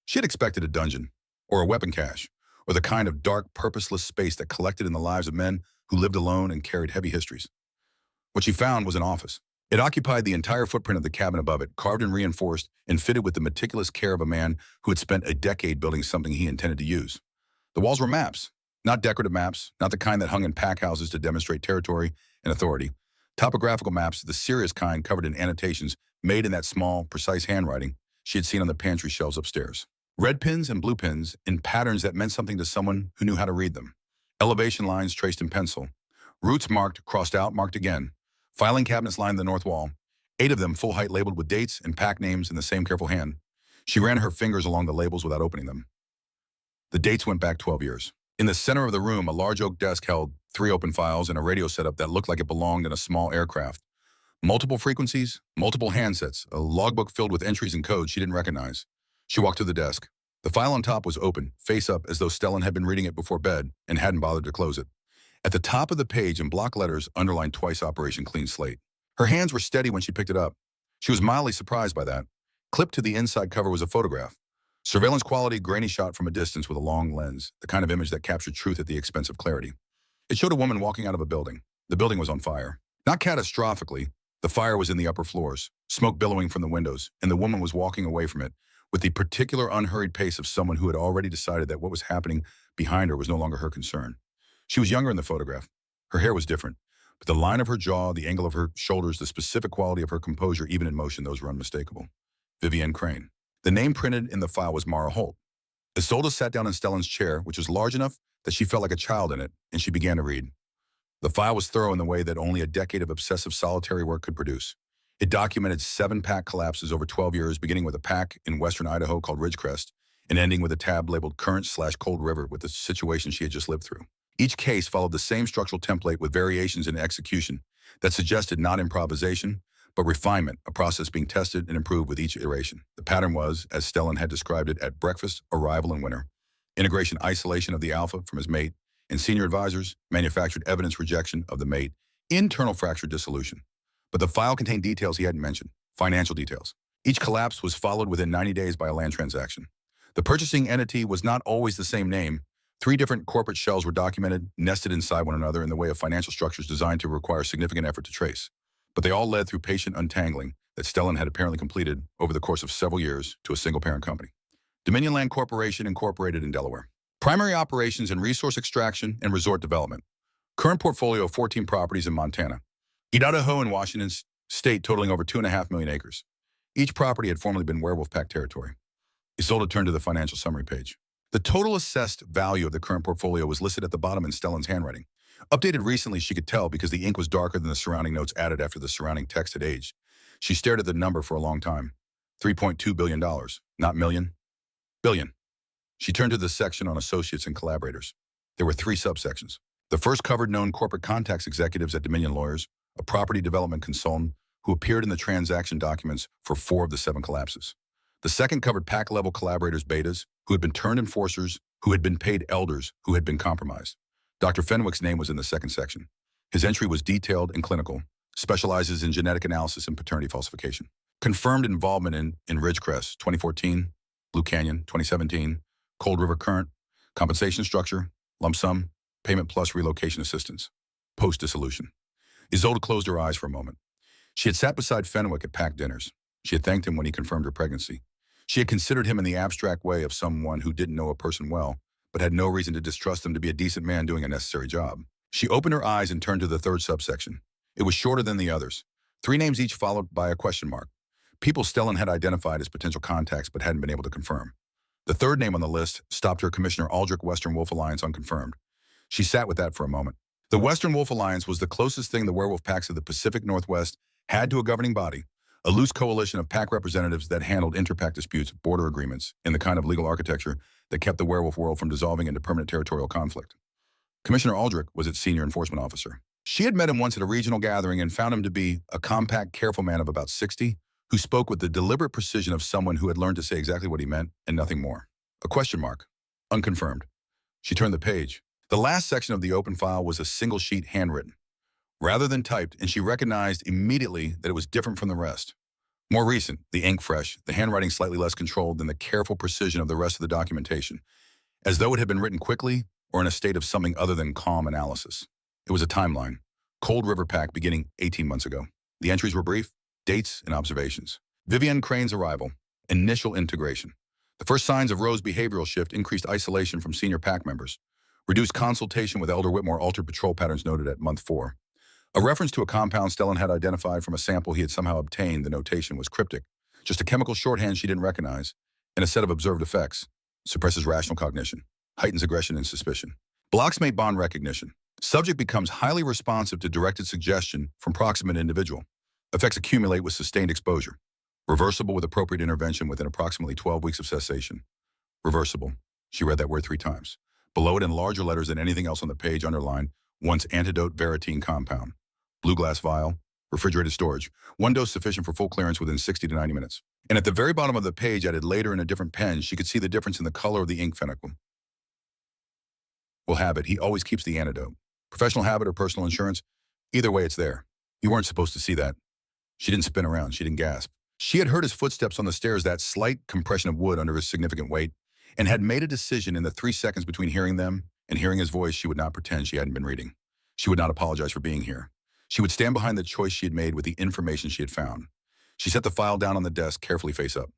She had expected a dungeon, or a weapon cache, or the kind of dark, purposeless space that collected in the lives of men who lived alone and carried heavy histories. What she found was an office. It occupied the entire footprint of the cabin above it, carved and reinforced and fitted with the meticulous care of a man who had spent a decade building something he intended to use. The walls were maps, not decorative maps, not the kind that hung in pack houses to demonstrate territory and authority. Topographical maps, the serious kind covered in annotations made in that small, precise handwriting she had seen on the pantry shelves upstairs. Red pins and blue pins in patterns that meant something to someone who knew how to read them. Elevation lines traced in pencil. Routes marked, crossed out, marked again. Filing cabinets lined the north wall, 8 of them full height labeled with dates and pack names in the same careful hand. She ran her fingers along the labels without opening them. The dates went back 12 years. In the center of the room, a large oak desk held 3 open files and a radio setup that looked like it belonged in a small aircraft. Multiple frequencies, multiple handsets, a logbook filled with entries and codes she didn't recognize. She walked to the desk. The file on top was open, face up, as though Stellan had been reading it before bed and hadn't bothered to close it. At the top of the page, in block letters, underlined twice Operation Clean Slate. Her hands were steady when she picked it up. She was mildly surprised by that. Clipped to the inside cover was a photograph. Surveillance quality, grainy shot from a distance with a long lens, the kind of image that captured truth at the expense of clarity. It showed a woman walking out of a building. The building was on fire. Not catastrophically. The fire was in the upper floors, smoke billowing from the windows, and the woman was walking away from it with the particular unhurried pace of someone who had already decided that what was happening behind her was no longer her concern. She was younger in the photograph. Her hair was different, but the line of her jaw, the angle of her shoulders, the specific quality of her composure, even in motion, those were unmistakable. Vivienne Crane. The name printed in the file was Mara Holt. Isolde sat down in Stellan's chair, which was large enough that she felt like a child in it, and she began to read. The file was thorough in the way that only a decade of obsessive solitary work could produce. It documented 7 pack collapses over 12 years, beginning with a pack in western Idaho called Ridgecrest, and ending with a tab labeled Current/Cold River with the situation she had just lived through. Each case followed the same structural template with variations in execution that suggested not improvisation, but refinement, a process being tested and improved with each iteration. The pattern was, as Stellan had described it at breakfast, arrival, and winter. Integration isolation of the alpha from his mate, and senior advisors, manufactured evidence rejection of the mate, internal fracture dissolution. But the file contained details he hadn't mentioned, financial details. Each collapse was followed within 90 days by a land transaction. The purchasing entity was not always the same name. 3 different corporate shells were documented, nested inside one another in the way of financial structures designed to require significant effort to trace. But they all led through patient untangling that Stellan had apparently completed over the course of several years to a single parent company. Dominion Land Corporation Incorporated in Delaware. Primary operations in resource extraction and resort development. Current portfolio of 14 properties in Montana. Idaho and Washington state totaling over 2.5 million acres. Each property had formerly been werewolf pack territory. Isolde turned to the financial summary page. The total assessed value of the current portfolio was listed at the bottom in Stellan's handwriting. Updated recently, she could tell because the ink was darker than the surrounding notes added after the surrounding text had aged. She stared at the number for a long time. $3.2 billion. Not million. Billion. She turned to the section on associates and collaborators. There were 3 subsections. The first covered known corporate contacts executives at Dominion Lawyers, a property development consultant who appeared in the transaction documents for 4 of the 7 collapses. The second covered pack-level collaborators betas, who had been turned enforcers, who had been paid elders, who had been compromised. Dr. Fenwick's name was in the second section. His entry was detailed and clinical, specializes in genetic analysis and paternity falsification. Confirmed involvement in Ridgecrest, 2014, Blue Canyon, 2017, Cold River Current, compensation structure, lump sum, payment plus relocation assistance, post-dissolution. Isolde closed her eyes for a moment. She had sat beside Fenwick at packed dinners. She had thanked him when he confirmed her pregnancy. She had considered him in the abstract way of someone who didn't know a person well, but had no reason to distrust him to be a decent man doing a necessary job. She opened her eyes and turned to the third subsection. It was shorter than the others. 3 names each followed by a question mark. People Stellan had identified as potential contacts but hadn't been able to confirm. The third name on the list stopped her Commissioner Aldrich Western Wolf Alliance unconfirmed. She sat with that for a moment. The Western Wolf Alliance was the closest thing the werewolf packs of the Pacific Northwest had to a governing body, a loose coalition of pack representatives that handled inter-pack disputes, border agreements, and the kind of legal architecture that kept the werewolf world from dissolving into permanent territorial conflict. Commissioner Aldrich was its senior enforcement officer. She had met him once at a regional gathering and found him to be a compact, careful man of about 60, who spoke with the deliberate precision of someone who had learned to say exactly what he meant and nothing more. A question mark. Unconfirmed. She turned the page. The last section of the open file was a single sheet handwritten, rather than typed, and she recognized immediately that it was different from the rest. More recent, the ink fresh, the handwriting slightly less controlled than the careful precision of the rest of the documentation, as though it had been written quickly or in a state of something other than calm analysis. It was a timeline. Cold River Pack beginning 18 months ago. The entries were brief, dates and observations. Vivienne Crane's arrival. Initial integration. The first signs of Rose's behavioral shift: increased isolation from senior pack members. Reduced consultation with Elder Whitmore, altered patrol patterns noted at month 4. A reference to a compound Stellan had identified from a sample he had somehow obtained. The notation was cryptic. Just a chemical shorthand she didn't recognize. And a set of observed effects. Suppresses rational cognition. Heightens aggression and suspicion. Blocks mate bond recognition. Subject becomes highly responsive to directed suggestion from proximate individual. Effects accumulate with sustained exposure. Reversible with appropriate intervention within approximately 12 weeks of cessation. Reversible. She read that word 3 times. Below it in larger letters than anything else on the page underlined, once antidote Veritine compound. Blue glass vial. Refrigerated storage. 1 dose sufficient for full clearance within 60 to 90 minutes. And at the very bottom of the page, added later in a different pen, she could see the difference in the color of the ink. Fenwick will have it. He always keeps the antidote. Professional habit or personal insurance, either way it's there. You weren't supposed to see that. She didn't spin around. She didn't gasp. She had heard his footsteps on the stairs, that slight compression of wood under his significant weight, and had made a decision in the 3 seconds between hearing them and hearing his voice. She would not pretend she hadn't been reading. She would not apologize for being here. She would stand behind the choice she had made with the information she had found. She set the file down on the desk, carefully face up.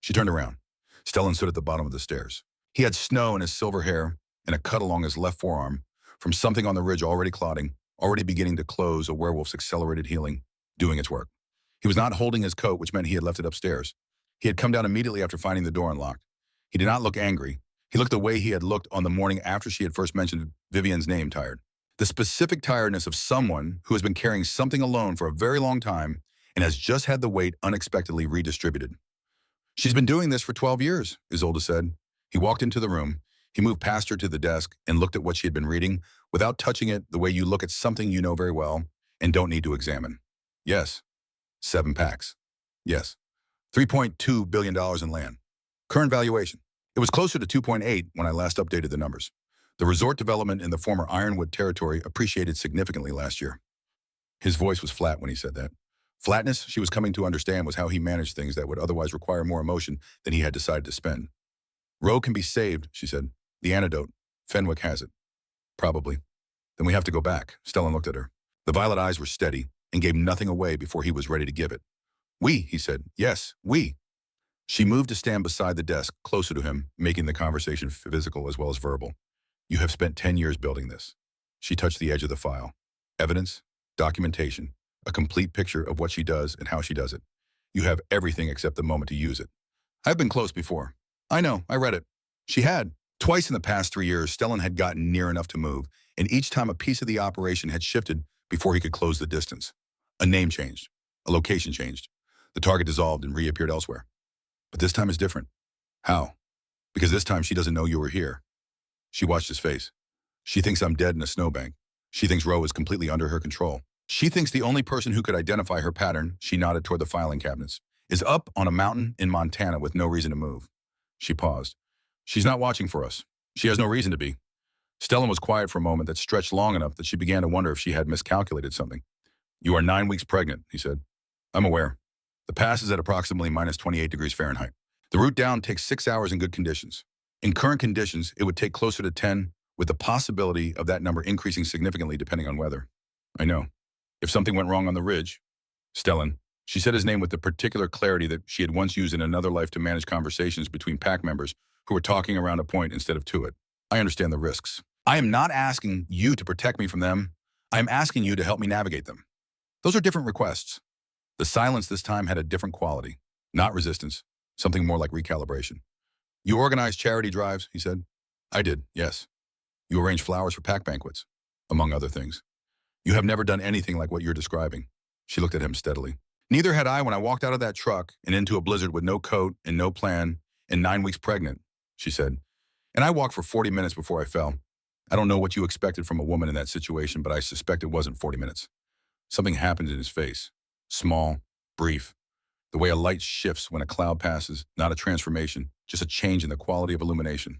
She turned around. Stellan stood at the bottom of the stairs. He had snow in his silver hair and a cut along his left forearm from something on the ridge already clotting, already beginning to close, a werewolf's accelerated healing, doing its work. He was not holding his coat, which meant he had left it upstairs. He had come down immediately after finding the door unlocked. He did not look angry. He looked the way he had looked on the morning after she had first mentioned Vivian's name, tired. The specific tiredness of someone who has been carrying something alone for a very long time and has just had the weight unexpectedly redistributed. She's been doing this for 12 years, Isolde said. He walked into the room. He moved past her to the desk and looked at what she had been reading without touching it the way you look at something you know very well and don't need to examine. Yes. 7 packs. Yes. $3.2 billion in land. Current valuation. It was closer to 2.8 when I last updated the numbers. The resort development in the former Ironwood territory appreciated significantly last year. His voice was flat when he said that. Flatness, she was coming to understand, was how he managed things that would otherwise require more emotion than he had decided to spend. Roe can be saved, she said. The antidote. Fenwick has it. Probably. Then we have to go back. Stellan looked at her. The violet eyes were steady and gave nothing away before he was ready to give it. We, he said. Yes, we. She moved to stand beside the desk, closer to him, making the conversation physical as well as verbal. You have spent 10 years building this. She touched the edge of the file. Evidence, documentation, a complete picture of what she does and how she does it. You have everything except the moment to use it. I've been close before. I know, I read it. She had. Twice in the past 3 years, Stellan had gotten near enough to move, and each time a piece of the operation had shifted before he could close the distance. A name changed. A location changed. The target dissolved and reappeared elsewhere. But this time is different. How? Because this time she doesn't know you were here. She watched his face. She thinks I'm dead in a snowbank. She thinks Roe is completely under her control. She thinks the only person who could identify her pattern, she nodded toward the filing cabinets, is up on a mountain in Montana with no reason to move. She paused. She's not watching for us. She has no reason to be. Stellan was quiet for a moment that stretched long enough that she began to wonder if she had miscalculated something. You are 9 weeks pregnant, he said. I'm aware. The pass is at approximately minus 28 degrees Fahrenheit. The route down takes 6 hours in good conditions. In current conditions, it would take closer to 10, with the possibility of that number increasing significantly depending on weather. I know. If something went wrong on the ridge, Stellan, she said his name with the particular clarity that she had once used in another life to manage conversations between pack members who were talking around a point instead of to it. I understand the risks. I am not asking you to protect me from them. I am asking you to help me navigate them. Those are different requests. The silence this time had a different quality, not resistance, something more like recalibration. You organized charity drives, he said. I did, yes. You arranged flowers for pack banquets, among other things. You have never done anything like what you're describing. She looked at him steadily. Neither had I when I walked out of that truck and into a blizzard with no coat and no plan and 9 weeks pregnant, she said. And I walked for 40 minutes before I fell. I don't know what you expected from a woman in that situation, but I suspect it wasn't 40 minutes. Something happened in his face. Small, brief. The way a light shifts when a cloud passes, not a transformation, just a change in the quality of illumination.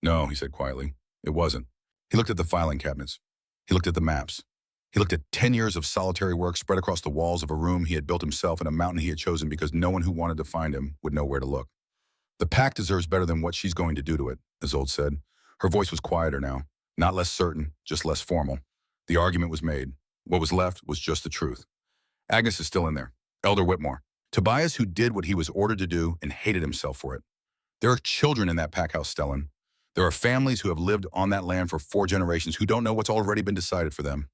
No, he said quietly. It wasn't. He looked at the filing cabinets. He looked at the maps. He looked at 10 years of solitary work spread across the walls of a room he had built himself in a mountain he had chosen because no one who wanted to find him would know where to look. The pack deserves better than what she's going to do to it, Isolde said. Her voice was quieter now, not less certain, just less formal. The argument was made. What was left was just the truth. Agnes is still in there. Elder Whitmore. Tobias, who did what he was ordered to do and hated himself for it. There are children in that pack house, Stellan. There are families who have lived on that land for 4 generations who don't know what's already been decided for them.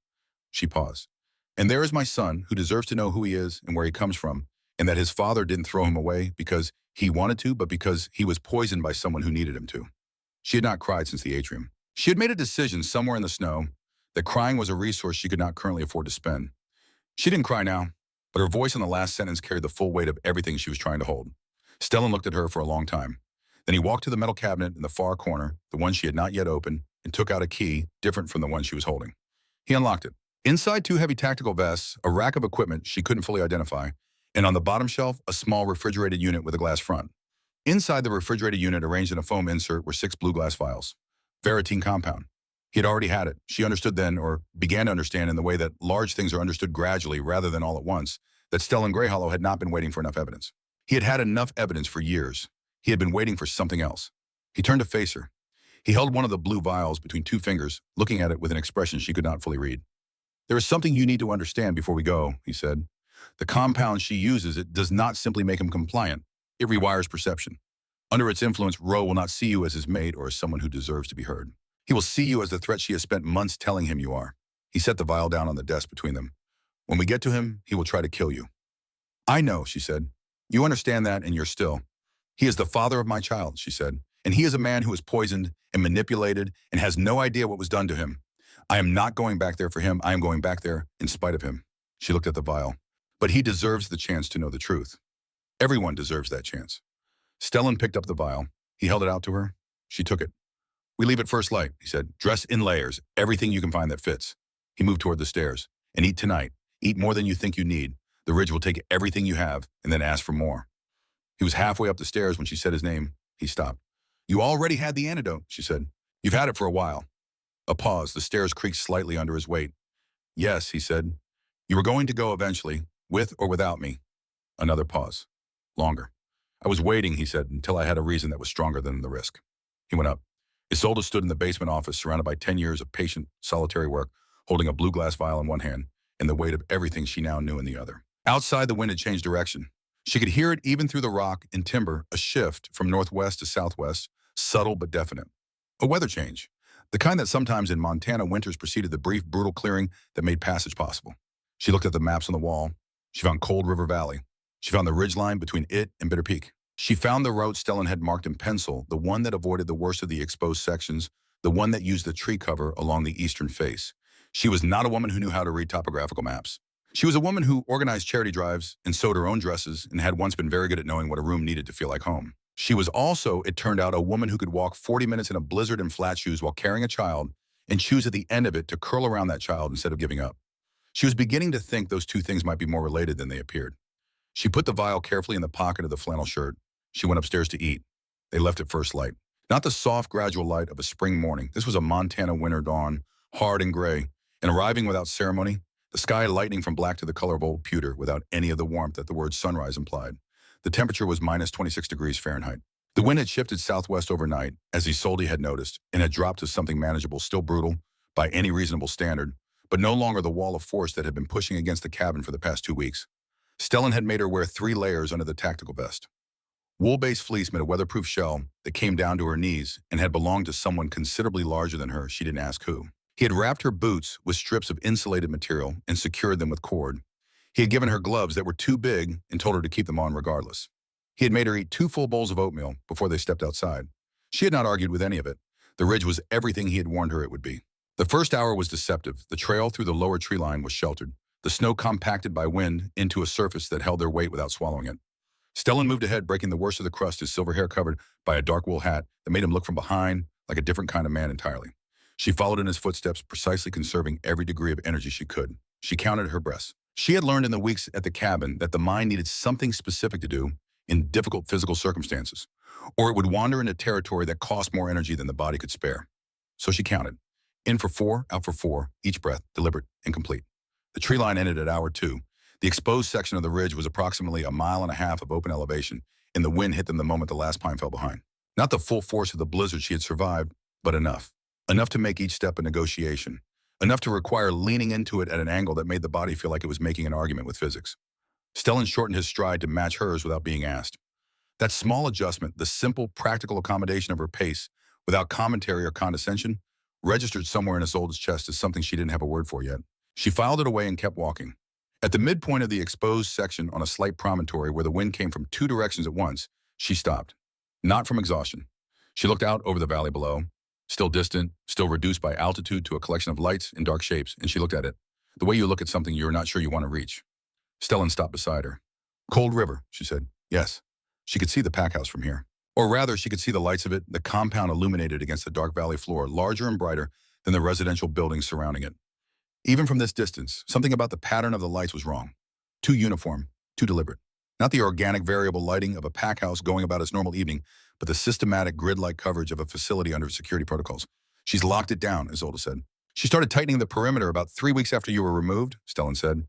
She paused. And there is my son, who deserves to know who he is and where he comes from, and that his father didn't throw him away because he wanted to, but because he was poisoned by someone who needed him to. She had not cried since the atrium. She had made a decision somewhere in the snow that crying was a resource she could not currently afford to spend. She didn't cry now, but her voice in the last sentence carried the full weight of everything she was trying to hold. Stellan looked at her for a long time. Then he walked to the metal cabinet in the far corner, the one she had not yet opened, and took out a key different from the one she was holding. He unlocked it. Inside 2 heavy tactical vests, a rack of equipment she couldn't fully identify, and on the bottom shelf, a small refrigerated unit with a glass front. Inside the refrigerated unit, arranged in a foam insert, were 6 blue glass vials. Veritine compound. He had already had it. She understood then, or began to understand in the way that large things are understood gradually rather than all at once, that Stellan Greyhollow had not been waiting for enough evidence. He had had enough evidence for years. He had been waiting for something else. He turned to face her. He held one of the blue vials between 2 fingers, looking at it with an expression she could not fully read. There is something you need to understand before we go, he said. The compound she uses, it does not simply make him compliant. It rewires perception. Under its influence, Roe will not see you as his mate or as someone who deserves to be heard. He will see you as the threat she has spent months telling him you are. He set the vial down on the desk between them. When we get to him, he will try to kill you. I know, she said. You understand that, and you're still. He is the father of my child, she said, And he is a man who is poisoned and manipulated and has no idea what was done to him. I am not going back there for him. I am going back there in spite of him. She looked at the vial. But he deserves the chance to know the truth. Everyone deserves that chance. Stellan picked up the vial. He held it out to her. She took it. We leave at first light, he said. Dress in layers, everything you can find that fits. He moved toward the stairs. And eat tonight. Eat more than you think you need. The Ridge will take everything you have and then ask for more. He was halfway up the stairs when she said his name. He stopped. You already had the antidote, she said. You've had it for a while. A pause. The stairs creaked slightly under his weight. Yes, he said. You were going to go eventually, with or without me. Another pause. Longer. I was waiting, he said, until I had a reason that was stronger than the risk. He went up. Isolde stood in the basement office, surrounded by 10 years of patient, solitary work, holding a blue glass vial in one hand and the weight of everything she now knew in the other. Outside, the wind had changed direction. She could hear it even through the rock and timber, a shift from northwest to southwest, subtle but definite. A weather change, the kind that sometimes in Montana winters preceded the brief, brutal clearing that made passage possible. She looked at the maps on the wall. She found Cold River Valley. She found the ridgeline between it and Bitter Peak. She found the route Stellan had marked in pencil, the one that avoided the worst of the exposed sections, the one that used the tree cover along the eastern face. She was not a woman who knew how to read topographical maps. She was a woman who organized charity drives and sewed her own dresses and had once been very good at knowing what a room needed to feel like home. She was also, it turned out, a woman who could walk 40 minutes in a blizzard in flat shoes while carrying a child and choose at the end of it to curl around that child instead of giving up. She was beginning to think those two things might be more related than they appeared. She put the vial carefully in the pocket of the flannel shirt. She went upstairs to eat. They left at first light. Not the soft, gradual light of a spring morning. This was a Montana winter dawn, hard and gray, and arriving without ceremony, the sky lightening from black to the color of old pewter without any of the warmth that the word sunrise implied. The temperature was minus 26 degrees Fahrenheit. The wind had shifted southwest overnight, as Isolde had noticed, and had dropped to something manageable, still brutal, by any reasonable standard, but no longer the wall of force that had been pushing against the cabin for the past 2 weeks. Stellan had made her wear 3 layers under the tactical vest. Wool-based fleece made a weatherproof shell that came down to her knees and had belonged to someone considerably larger than her, she didn't ask who. He had wrapped her boots with strips of insulated material and secured them with cord. He had given her gloves that were too big and told her to keep them on regardless. He had made her eat 2 full bowls of oatmeal before they stepped outside. She had not argued with any of it. The ridge was everything he had warned her it would be. The first hour was deceptive. The trail through the lower tree line was sheltered, the snow compacted by wind into a surface that held their weight without swallowing it. Stellan moved ahead, breaking the worst of the crust, his silver hair covered by a dark wool hat that made him look from behind like a different kind of man entirely. She followed in his footsteps, precisely conserving every degree of energy she could. She counted her breaths. She had learned in the weeks at the cabin that the mind needed something specific to do in difficult physical circumstances, or it would wander into territory that cost more energy than the body could spare. So she counted. In for 4, out for 4, each breath, deliberate and complete. The tree line ended at hour 2. The exposed section of the ridge was approximately 1.5 miles of open elevation, and the wind hit them the moment the last pine fell behind. Not the full force of the blizzard she had survived, but enough. Enough to make each step a negotiation. Enough to require leaning into it at an angle that made the body feel like it was making an argument with physics. Stellan shortened his stride to match hers without being asked. That small adjustment, the simple, practical accommodation of her pace, without commentary or condescension, registered somewhere in Isolde's chest as something she didn't have a word for yet. She filed it away and kept walking. At the midpoint of the exposed section on a slight promontory where the wind came from 2 directions at once, she stopped. Not from exhaustion. She looked out over the valley below, still distant, still reduced by altitude to a collection of lights and dark shapes, and she looked at it, the way you look at something you're not sure you want to reach. Stellan stopped beside her. Cold River, she said. Yes. She could see the pack house from here. Or rather, she could see the lights of it, the compound illuminated against the dark valley floor, larger and brighter than the residential buildings surrounding it. Even from this distance, something about the pattern of the lights was wrong. Too uniform, too deliberate. Not the organic variable lighting of a pack house going about its normal evening, but the systematic grid-like coverage of a facility under security protocols. She's locked it down, Isolde said. She started tightening the perimeter about 3 weeks after you were removed, Stellan said.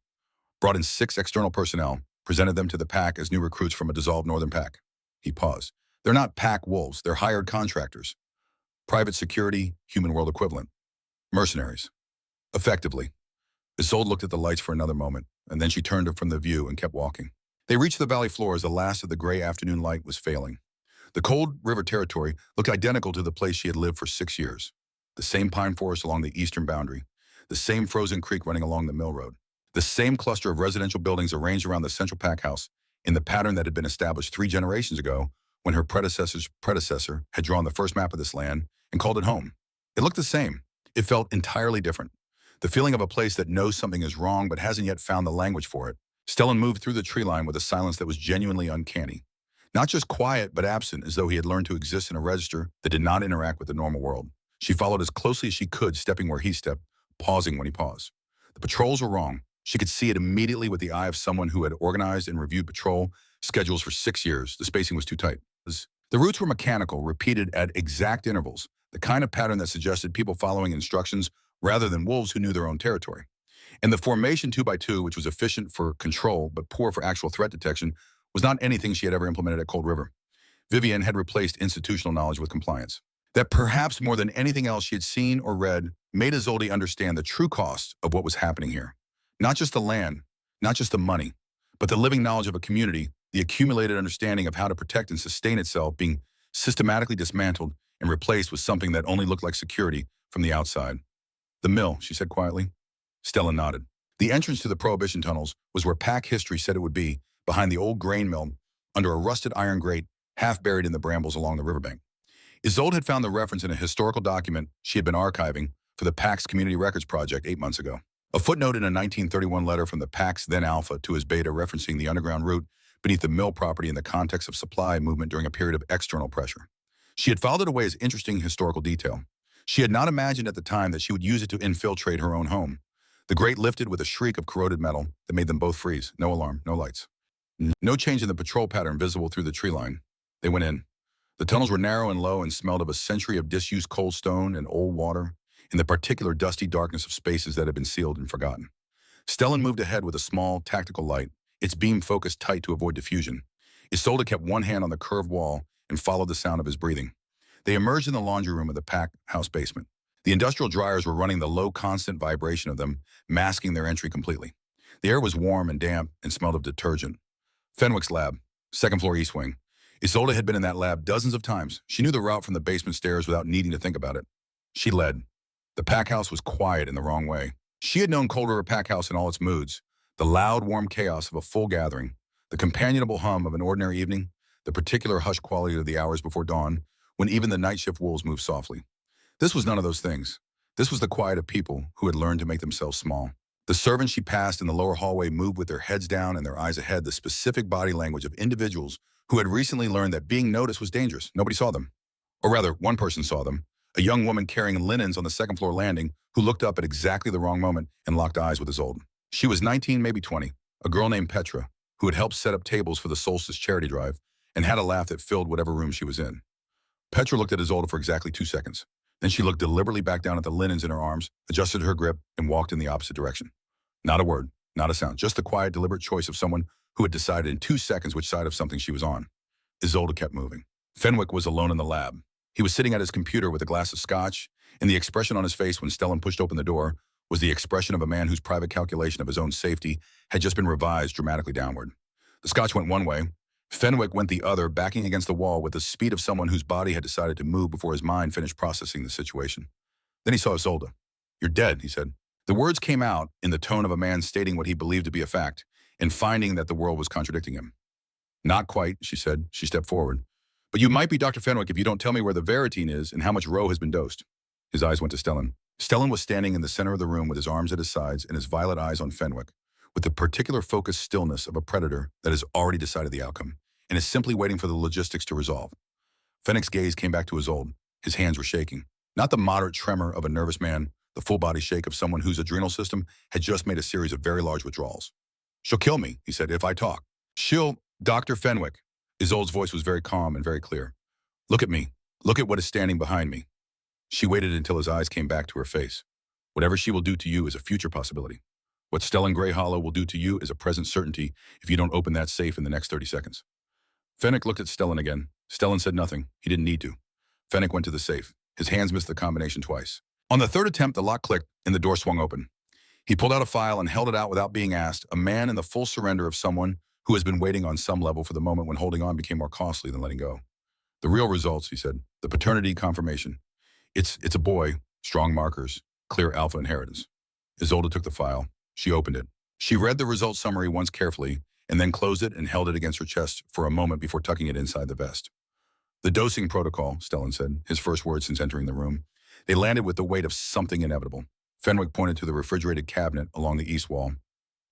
Brought in 6 external personnel, presented them to the pack as new recruits from a dissolved northern pack. He paused. They're not pack wolves, they're hired contractors. Private security, human world equivalent. Mercenaries. Effectively. Isolde looked at the lights for another moment, and then she turned from the view and kept walking. They reached the valley floor as the last of the gray afternoon light was failing. The Cold River territory looked identical to the place she had lived for 6 years. The same pine forest along the eastern boundary, the same frozen creek running along the mill road, the same cluster of residential buildings arranged around the central pack house in the pattern that had been established 3 generations ago when her predecessor's predecessor had drawn the first map of this land and called it home. It looked the same. It felt entirely different. The feeling of a place that knows something is wrong but hasn't yet found the language for it. Stellan moved through the tree line with a silence that was genuinely uncanny. Not just quiet, but absent, as though he had learned to exist in a register that did not interact with the normal world. She followed as closely as she could, stepping where he stepped, pausing when he paused. The patrols were wrong. She could see it immediately with the eye of someone who had organized and reviewed patrol schedules for 6 years. The spacing was too tight. The routes were mechanical, repeated at exact intervals, the kind of pattern that suggested people following instructions rather than wolves who knew their own territory. And the formation 2x2, which was efficient for control but poor for actual threat detection, was not anything she had ever implemented at Cold River. Vivian had replaced institutional knowledge with compliance. That perhaps more than anything else she had seen or read made Isolde understand the true cost of what was happening here. Not just the land, not just the money, but the living knowledge of a community, the accumulated understanding of how to protect and sustain itself being systematically dismantled and replaced with something that only looked like security from the outside. The mill, she said quietly. Stellan nodded. The entrance to the Prohibition tunnels was where pack history said it would be, behind the old grain mill, under a rusted iron grate, half buried in the brambles along the riverbank. Isolde had found the reference in a historical document she had been archiving for the PAC's Community Records Project 8 months ago. A footnote in a 1931 letter from the PAC's then Alpha to his Beta referencing the underground route beneath the mill property in the context of supply movement during a period of external pressure. She had filed it away as interesting historical detail. She had not imagined at the time that she would use it to infiltrate her own home. The grate lifted with a shriek of corroded metal that made them both freeze. No alarm, no lights. No change in the patrol pattern visible through the tree line. They went in. The tunnels were narrow and low and smelled of a century of disused cold stone and old water, in the particular dusty darkness of spaces that had been sealed and forgotten. Stellan moved ahead with a small, tactical light, its beam focused tight to avoid diffusion. Isolde kept one hand on the curved wall and followed the sound of his breathing. They emerged in the laundry room of the pack house basement. The industrial dryers were running the low, constant vibration of them, masking their entry completely. The air was warm and damp and smelled of detergent. Fenwick's lab, second floor east wing. Isolde had been in that lab dozens of times. She knew the route from the basement stairs without needing to think about it. She led. The pack house was quiet in the wrong way. She had known Cold River Pack House in all its moods. The loud, warm chaos of a full gathering, the companionable hum of an ordinary evening, the particular hushed quality of the hours before dawn, when even the night shift wolves moved softly. This was none of those things. This was the quiet of people who had learned to make themselves small. The servants she passed in the lower hallway moved with their heads down and their eyes ahead, the specific body language of individuals who had recently learned that being noticed was dangerous. Nobody saw them. Or rather, one person saw them, a young woman carrying linens on the second floor landing who looked up at exactly the wrong moment and locked eyes with Isolde. She was 19, maybe 20, a girl named Petra, who had helped set up tables for the Solstice charity drive and had a laugh that filled whatever room she was in. Petra looked at Isolde for exactly 2 seconds. Then she looked deliberately back down at the linens in her arms, adjusted her grip, and walked in the opposite direction. Not a word, not a sound, just the quiet, deliberate choice of someone who had decided in 2 seconds which side of something she was on. Isolde kept moving. Fenwick was alone in the lab. He was sitting at his computer with a glass of scotch, and the expression on his face when Stellan pushed open the door was the expression of a man whose private calculation of his own safety had just been revised dramatically downward. The scotch went one way. Fenwick went the other, backing against the wall with the speed of someone whose body had decided to move before his mind finished processing the situation. Then he saw Isolde. "You're dead," he said. The words came out in the tone of a man stating what he believed to be a fact and finding that the world was contradicting him. "Not quite," she said. She stepped forward. "But you might be Dr. Fenwick if you don't tell me where the Veritine is and how much Roe has been dosed." His eyes went to Stellan. Stellan was standing in the center of the room with his arms at his sides and his violet eyes on Fenwick, with the particular focused stillness of a predator that has already decided the outcome and is simply waiting for the logistics to resolve. Fenwick's gaze came back to Isolde. His hands were shaking. Not the moderate tremor of a nervous man, the full-body shake of someone whose adrenal system had just made a series of very large withdrawals. "She'll kill me," he said, "if I talk." "She'll, Dr. Fenwick." Isolde's voice was very calm and very clear. "Look at me. Look at what is standing behind me." She waited until his eyes came back to her face. "Whatever she will do to you is a future possibility. What Stellan Greyhollow will do to you is a present certainty if you don't open that safe in the next 30 seconds. Fenwick looked at Stellan again. Stellan said nothing. He didn't need to. Fenwick went to the safe. His hands missed the combination twice. On the third attempt, the lock clicked and the door swung open. He pulled out a file and held it out without being asked, a man in the full surrender of someone who has been waiting on some level for the moment when holding on became more costly than letting go. "The real results," he said. "The paternity confirmation. It's a boy, strong markers, clear alpha inheritance." Isolde took the file. She opened it. She read the result summary once carefully and then closed it and held it against her chest for a moment before tucking it inside the vest. The dosing protocol, Stellan said, his first word since entering the room. They landed with the weight of something inevitable. Fenwick pointed to the refrigerated cabinet along the east wall.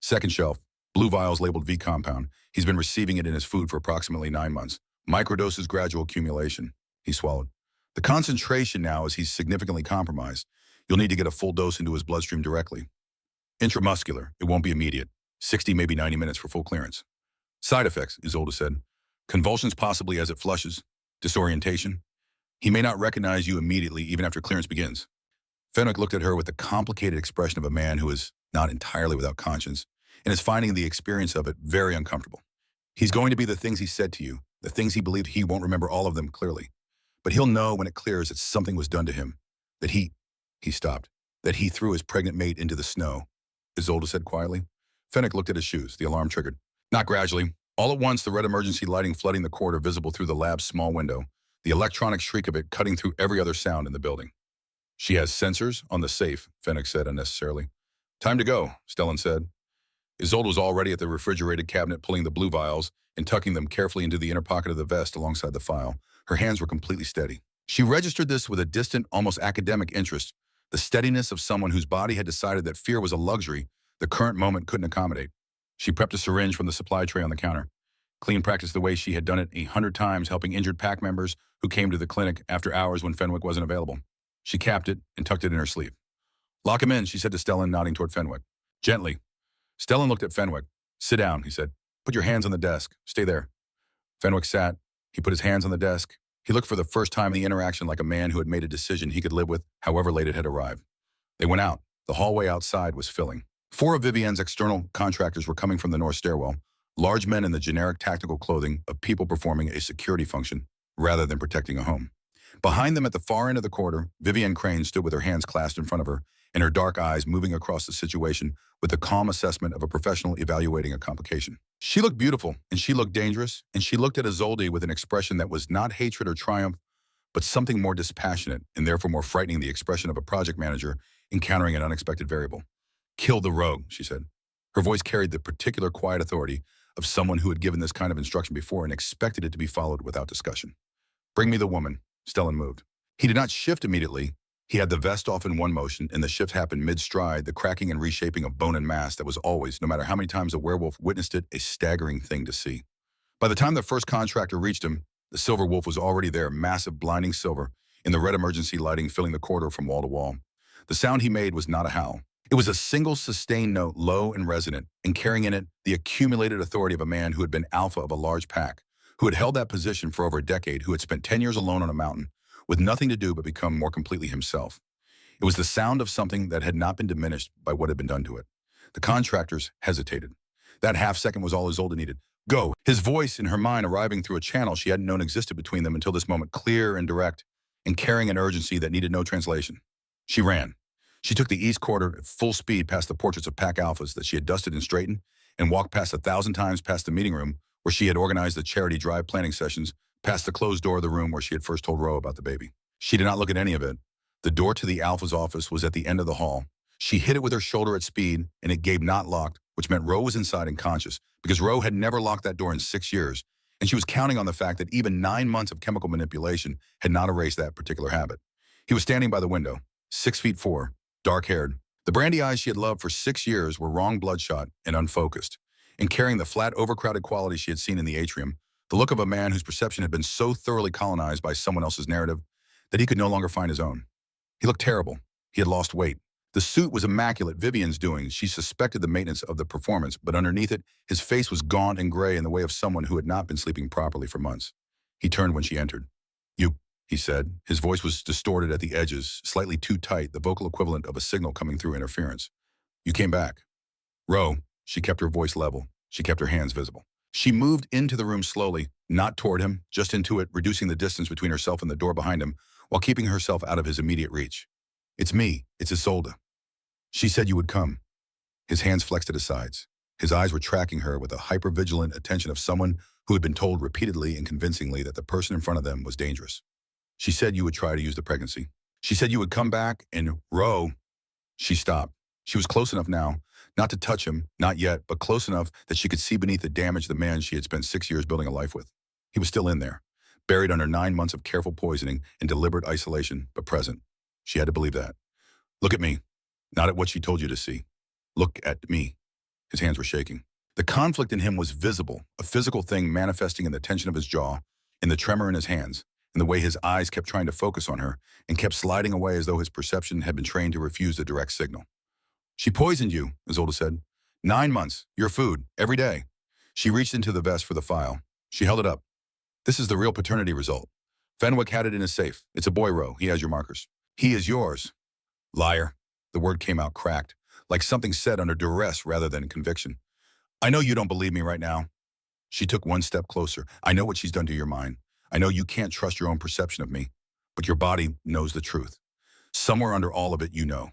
Second shelf, blue vials labeled V compound. He's been receiving it in his food for approximately 9 months. Microdoses, gradual accumulation. He swallowed. The concentration now is he's significantly compromised. You'll need to get a full dose into his bloodstream directly. Intramuscular, it won't be immediate. 60, maybe 90 minutes for full clearance. Side effects, Isolde said. Convulsions possibly as it flushes. Disorientation. He may not recognize you immediately even after clearance begins. Fenwick looked at her with the complicated expression of a man who is not entirely without conscience and is finding the experience of it very uncomfortable. He's going to be the things he said to you, the things he believed. He won't remember all of them clearly. But he'll know when it clears that something was done to him, that he stopped, that he threw his pregnant mate into the snow, Isolde said quietly. Fenwick looked at his shoes. The alarm triggered. Not gradually. All at once, the red emergency lighting flooding the corridor visible through the lab's small window, the electronic shriek of it cutting through every other sound in the building. She has sensors on the safe, Fenwick said unnecessarily. Time to go, Stellan said. Isolde was already at the refrigerated cabinet pulling the blue vials and tucking them carefully into the inner pocket of the vest alongside the file. Her hands were completely steady. She registered this with a distant, almost academic interest, the steadiness of someone whose body had decided that fear was a luxury the current moment couldn't accommodate. She prepped a syringe from the supply tray on the counter. Clean practice the way she had done it 100 times, helping injured pack members who came to the clinic after hours when Fenwick wasn't available. She capped it and tucked it in her sleeve. Lock him in, she said to Stellan, nodding toward Fenwick. Gently. Stellan looked at Fenwick. Sit down, he said. Put your hands on the desk. Stay there. Fenwick sat. He put his hands on the desk. He looked for the first time in the interaction like a man who had made a decision he could live with, however late it had arrived. They went out. The hallway outside was filling. 4 of Vivienne's external contractors were coming from the north stairwell, large men in the generic tactical clothing of people performing a security function rather than protecting a home. Behind them at the far end of the corridor, Vivienne Crane stood with her hands clasped in front of her and her dark eyes moving across the situation with the calm assessment of a professional evaluating a complication. She looked beautiful, and she looked dangerous, and she looked at Isolde with an expression that was not hatred or triumph, but something more dispassionate and therefore more frightening, the expression of a project manager encountering an unexpected variable. Kill the rogue, she said. Her voice carried the particular quiet authority of someone who had given this kind of instruction before and expected it to be followed without discussion. Bring me the woman. Stellan moved. He did not shift immediately. He had the vest off in one motion, and the shift happened mid-stride, the cracking and reshaping of bone and mass that was always, no matter how many times a werewolf witnessed it, a staggering thing to see. By the time the first contractor reached him, the silver wolf was already there, massive, blinding silver, in the red emergency lighting filling the corridor from wall to wall. The sound he made was not a howl. It was a single sustained note, low and resonant, and carrying in it the accumulated authority of a man who had been alpha of a large pack, who had held that position for over a decade, who had spent 10 years alone on a mountain, with nothing to do but become more completely himself. It was the sound of something that had not been diminished by what had been done to it. The contractors hesitated. That half second was all Isolde needed. Go! His voice in her mind arriving through a channel she hadn't known existed between them until this moment, clear and direct, and carrying an urgency that needed no translation. She ran. She took the east corridor at full speed past the portraits of pack alphas that she had dusted and straightened, and walked past 1,000 times past the meeting room where she had organized the charity drive planning sessions, past the closed door of the room where she had first told Ro about the baby. She did not look at any of it. The door to the alpha's office was at the end of the hall. She hit it with her shoulder at speed, and it gave not locked, which meant Ro was inside and conscious, because Ro had never locked that door in 6 years, and she was counting on the fact that even 9 months of chemical manipulation had not erased that particular habit. He was standing by the window, 6'4", dark-haired. The brandy eyes she had loved for 6 years were wrong bloodshot and unfocused, and carrying the flat, overcrowded quality she had seen in the atrium, the look of a man whose perception had been so thoroughly colonized by someone else's narrative that he could no longer find his own. He looked terrible. He had lost weight. The suit was immaculate, Vivienne's doing. She suspected the maintenance of the performance, but underneath it, his face was gaunt and gray in the way of someone who had not been sleeping properly for months. He turned when she entered. You, he said. His voice was distorted at the edges, slightly too tight, the vocal equivalent of a signal coming through interference. You came back. Ro, she kept her voice level. She kept her hands visible. She moved into the room slowly, not toward him, just into it, reducing the distance between herself and the door behind him, while keeping herself out of his immediate reach. It's me. It's Isolde. She said you would come. His hands flexed at his sides. His eyes were tracking her with a hyper-vigilant attention of someone who had been told repeatedly and convincingly that the person in front of them was dangerous. She said you would try to use the pregnancy. She said you would come back and Ro. She stopped. She was close enough now, not to touch him, not yet, but close enough that she could see beneath the damage the man she had spent 6 years building a life with. He was still in there, buried under 9 months of careful poisoning and deliberate isolation, but present. She had to believe that. Look at me, not at what she told you to see. Look at me. His hands were shaking. The conflict in him was visible, a physical thing manifesting in the tension of his jaw, in the tremor in his hands, in the way his eyes kept trying to focus on her and kept sliding away as though his perception had been trained to refuse the direct signal. She poisoned you, Isolde said. 9 months, your food, every day. She reached into the vest for the file. She held it up. This is the real paternity result. Fenwick had it in his safe. It's a boy, Roe. He has your markers. He is yours. Liar. The word came out cracked, like something said under duress rather than conviction. I know you don't believe me right now. She took one step closer. I know what she's done to your mind. I know you can't trust your own perception of me, but your body knows the truth. Somewhere under all of it, you know.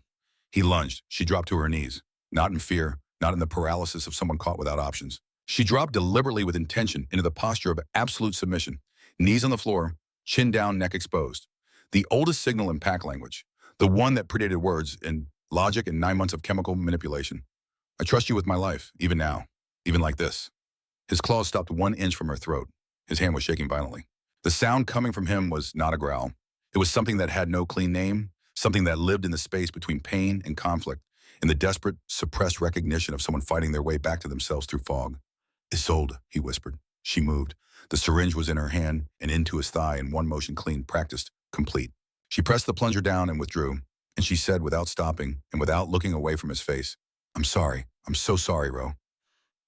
He lunged. She dropped to her knees, not in fear, not in the paralysis of someone caught without options. She dropped deliberately with intention into the posture of absolute submission, knees on the floor, chin down, neck exposed. The oldest signal in pack language, the one that predated words in logic and 9 months of chemical manipulation. I trust you with my life, even now, even like this. His claws stopped 1 inch from her throat. His hand was shaking violently. The sound coming from him was not a growl. It was something that had no clean name, something that lived in the space between pain and conflict, in the desperate, suppressed recognition of someone fighting their way back to themselves through fog. Isolde, he whispered. She moved. The syringe was in her hand and into his thigh in one motion, clean, practiced, complete. She pressed the plunger down and withdrew, and she said without stopping and without looking away from his face, I'm sorry. I'm so sorry, Ro.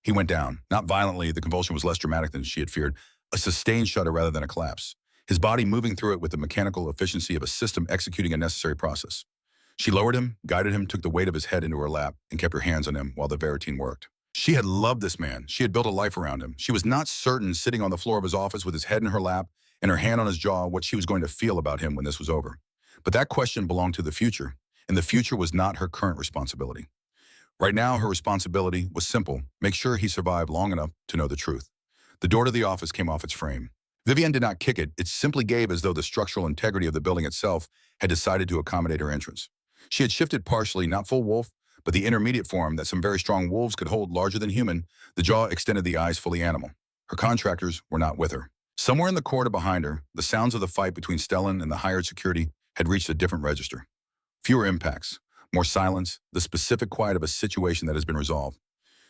He went down, not violently. The convulsion was less dramatic than she had feared, a sustained shudder rather than a collapse, his body moving through it with the mechanical efficiency of a system executing a necessary process. She lowered him, guided him, took the weight of his head into her lap, and kept her hands on him while the Veritine worked. She had loved this man. She had built a life around him. She was not certain, sitting on the floor of his office with his head in her lap and her hand on his jaw, what she was going to feel about him when this was over. But that question belonged to the future, and the future was not her current responsibility. Right now, her responsibility was simple: make sure he survived long enough to know the truth. The door to the office came off its frame. Vivienne did not kick it. It simply gave, as though the structural integrity of the building itself had decided to accommodate her entrance. She had shifted partially, not full wolf, but the intermediate form that some very strong wolves could hold, larger than human, the jaw extended, the eyes fully animal. Her contractors were not with her. Somewhere in the corridor behind her, the sounds of the fight between Stellan and the hired security had reached a different register. Fewer impacts, more silence, the specific quiet of a situation that has been resolved.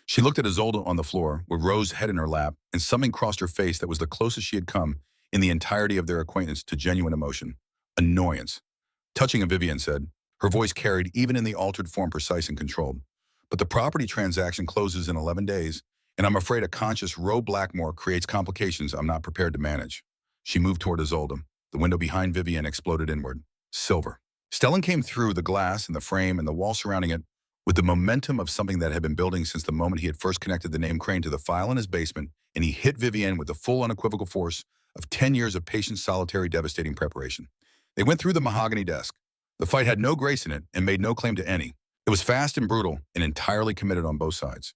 She looked at Isolde on the floor, with Rose's head in her lap, and something crossed her face that was the closest she had come in the entirety of their acquaintance to genuine emotion. Annoyance. Touching of Vivienne said, her voice carried even in the altered form, precise and controlled. But the property transaction closes in 11 days, and I'm afraid a conscious Roe Blackmore creates complications I'm not prepared to manage. She moved toward Isolde. The window behind Vivienne exploded inward. Silver. Stellan came through the glass and the frame and the wall surrounding it with the momentum of something that had been building since the moment he had first connected the name Crane to the file in his basement, and he hit Vivienne with the full unequivocal force of 10 years of patient, solitary, devastating preparation. They went through the mahogany desk. The fight had no grace in it and made no claim to any. It was fast and brutal and entirely committed on both sides.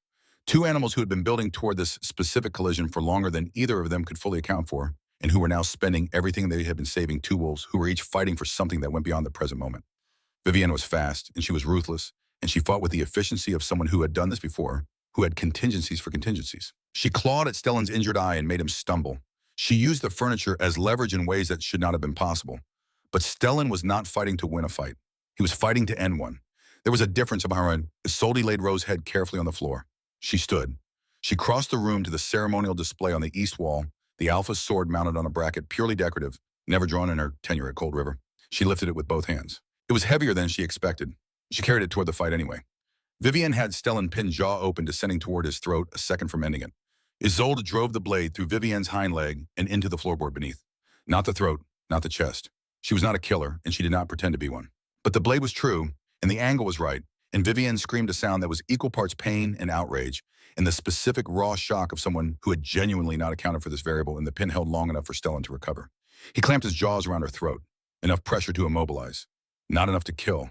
Two animals who had been building toward this specific collision for longer than either of them could fully account for, and who were now spending everything they had been saving. Two wolves who were each fighting for something that went beyond the present moment. Vivienne was fast, and she was ruthless, and she fought with the efficiency of someone who had done this before, who had contingencies for contingencies. She clawed at Stellan's injured eye and made him stumble. She used the furniture as leverage in ways that should not have been possible. But Stellan was not fighting to win a fight. He was fighting to end one. There was a difference among her. Isolde laid Rose's head carefully on the floor. She stood. She crossed the room to the ceremonial display on the east wall, the Alpha's sword mounted on a bracket, purely decorative, never drawn in her tenure at Cold River. She lifted it with both hands. It was heavier than she expected. She carried it toward the fight anyway. Vivienne had Stellan pinned, jaw open, descending toward his throat a second from ending it. Isolde drove the blade through Vivienne's hind leg and into the floorboard beneath. Not the throat, not the chest. She was not a killer, and she did not pretend to be one. But the blade was true, and the angle was right, and Vivienne screamed a sound that was equal parts pain and outrage, and the specific raw shock of someone who had genuinely not accounted for this variable, and the pin held long enough for Stellan to recover. He clamped his jaws around her throat, enough pressure to immobilize. Not enough to kill.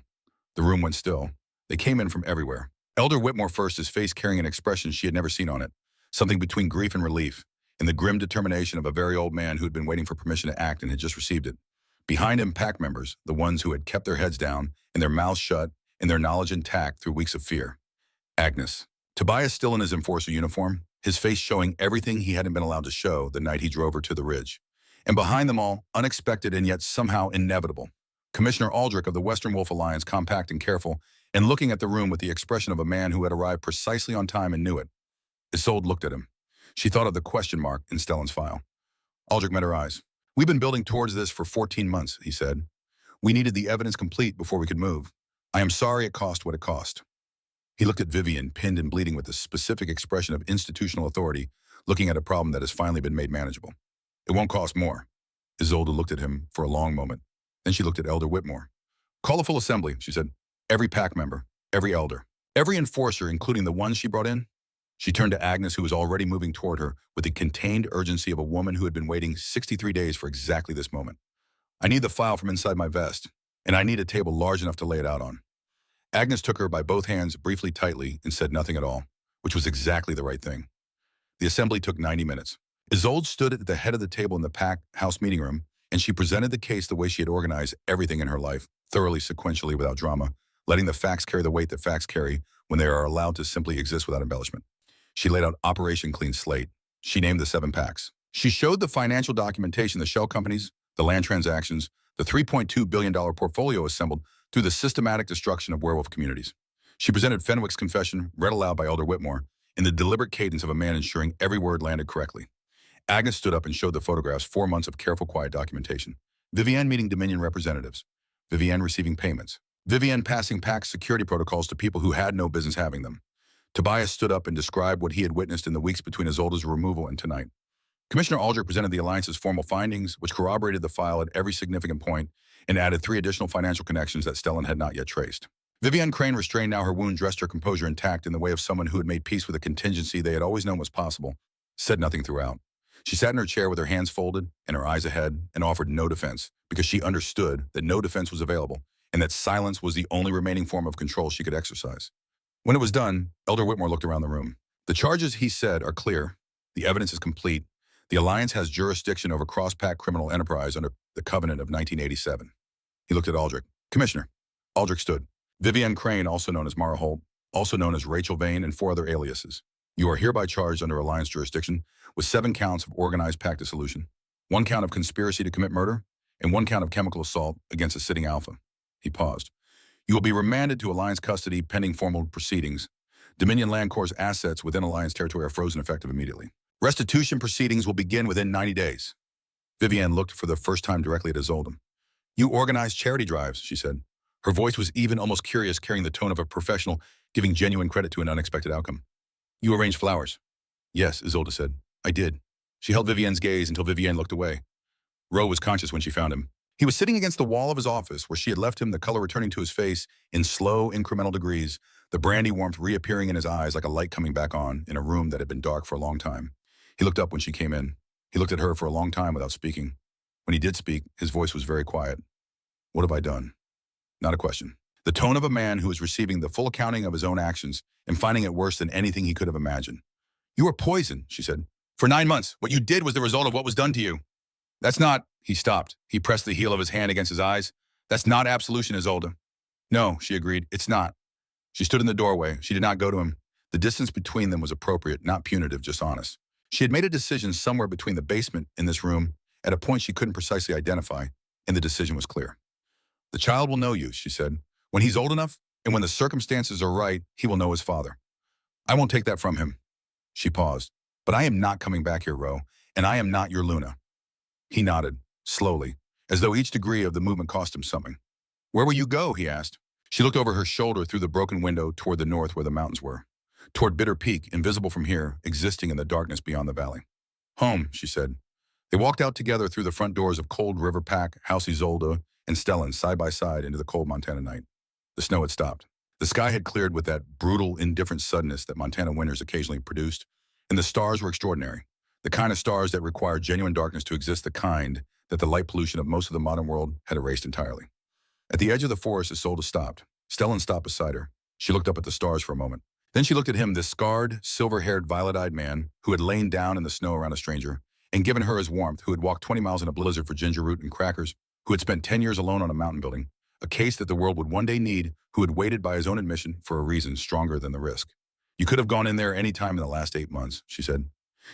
The room went still. They came in from everywhere. Elder Whitmore first, his face carrying an expression she had never seen on it, something between grief and relief, and the grim determination of a very old man who had been waiting for permission to act and had just received it. Behind him, pack members, the ones who had kept their heads down and their mouths shut and their knowledge intact through weeks of fear. Agnes. Tobias still in his enforcer uniform, his face showing everything he hadn't been allowed to show the night he drove her to the ridge. And behind them all, unexpected and yet somehow inevitable, Commissioner Aldrich of the Western Wolf Alliance, compact and careful, and looking at the room with the expression of a man who had arrived precisely on time and knew it. Isolde looked at him. She thought of the question mark in Stellan's file. Aldrich met her eyes. "We've been building towards this for 14 months, he said. "We needed the evidence complete before we could move. I am sorry it cost what it cost." He looked at Vivian, pinned and bleeding with the specific expression of institutional authority, looking at a problem that has finally been made manageable. "It won't cost more." Isolde looked at him for a long moment. Then she looked at Elder Whitmore. "Call a full assembly," she said. "Every pack member, every elder, every enforcer, including the ones she brought in." She turned to Agnes, who was already moving toward her with the contained urgency of a woman who had been waiting 63 days for exactly this moment. "I need the file from inside my vest, and I need a table large enough to lay it out on." Agnes took her by both hands briefly tightly and said nothing at all, which was exactly the right thing. The assembly took 90 minutes. Isolde stood at the head of the table in the packed house meeting room, and she presented the case the way she had organized everything in her life, thoroughly, sequentially, without drama, letting the facts carry the weight that facts carry when they are allowed to simply exist without embellishment. She laid out Operation Clean Slate. She named the 7 packs. She showed the financial documentation, the shell companies, the land transactions, the $3.2 billion portfolio assembled through the systematic destruction of werewolf communities. She presented Fenwick's confession, read aloud by Elder Whitmore, in the deliberate cadence of a man ensuring every word landed correctly. Agnes stood up and showed the photographs, 4 months of careful, quiet documentation. Vivienne meeting Dominion representatives. Vivienne receiving payments. Vivienne passing pack security protocols to people who had no business having them. Tobias stood up and described what he had witnessed in the weeks between Isolde's removal and tonight. Commissioner Aldrich presented the Alliance's formal findings, which corroborated the file at every significant point and added 3 additional financial connections that Stellan had not yet traced. Vivienne Crane, restrained now her wound, dressed her composure intact in the way of someone who had made peace with a contingency they had always known was possible, said nothing throughout. She sat in her chair with her hands folded and her eyes ahead and offered no defense because she understood that no defense was available and that silence was the only remaining form of control she could exercise. When it was done, Elder Whitmore looked around the room. "The charges," he said, "are clear. The evidence is complete. The Alliance has jurisdiction over cross-pack criminal enterprise under the Covenant of 1987. He looked at Aldrich. "Commissioner." Aldrich stood. "Vivienne Crane, also known as Mara Holt, also known as Rachel Vane, and 4 other aliases. You are hereby charged under Alliance jurisdiction with 7 counts of organized pack dissolution, 1 count of conspiracy to commit murder, and 1 count of chemical assault against a sitting alpha." He paused. "You will be remanded to Alliance custody pending formal proceedings. Dominion Land Corps' assets within Alliance territory are frozen effective immediately. Restitution proceedings will begin within 90 days. Vivienne looked for the first time directly at Isolde. "You organize charity drives," she said. Her voice was even almost curious, carrying the tone of a professional giving genuine credit to an unexpected outcome. "You arrange flowers." "Yes," Isolde said. "I did." She held Vivienne's gaze until Vivienne looked away. Roe was conscious when she found him. He was sitting against the wall of his office where she had left him, the color returning to his face in slow, incremental degrees, the brandy warmth reappearing in his eyes like a light coming back on in a room that had been dark for a long time. He looked up when she came in. He looked at her for a long time without speaking. When he did speak, his voice was very quiet. "What have I done?" Not a question. The tone of a man who is receiving the full accounting of his own actions and finding it worse than anything he could have imagined. "You were poisoned," she said. "For 9 months. What you did was the result of what was done to you." "That's not—" He stopped. He pressed the heel of his hand against his eyes. "That's not absolution, Isolde." "No," she agreed. "It's not." She stood in the doorway. She did not go to him. The distance between them was appropriate, not punitive, just honest. She had made a decision somewhere between the basement and this room, at a point she couldn't precisely identify, and the decision was clear. "The child will know you," she said. "When he's old enough, and when the circumstances are right, he will know his father. I won't take that from him." She paused. "But I am not coming back here, Ro, and I am not your Luna." He nodded, slowly, as though each degree of the movement cost him something. "Where will you go?" he asked. She looked over her shoulder through the broken window toward the north where the mountains were, toward Bitter Peak, invisible from here, existing in the darkness beyond the valley. "Home," she said. They walked out together through the front doors of Cold River Pack, House Isolde, and Stellan side by side into the cold Montana night. The snow had stopped. The sky had cleared with that brutal, indifferent suddenness that Montana winters occasionally produced, and the stars were extraordinary, the kind of stars that require genuine darkness to exist, the kind that the light pollution of most of the modern world had erased entirely. At the edge of the forest, Isolde stopped. Stellan stopped beside her. She looked up at the stars for a moment. Then she looked at him, this scarred, silver-haired, violet-eyed man who had lain down in the snow around a stranger and given her his warmth, who had walked 20 miles in a blizzard for ginger root and crackers, who had spent 10 years alone on a mountain building, a case that the world would one day need, who had waited by his own admission for a reason stronger than the risk. "You could have gone in there any time in the last 8 months," she said.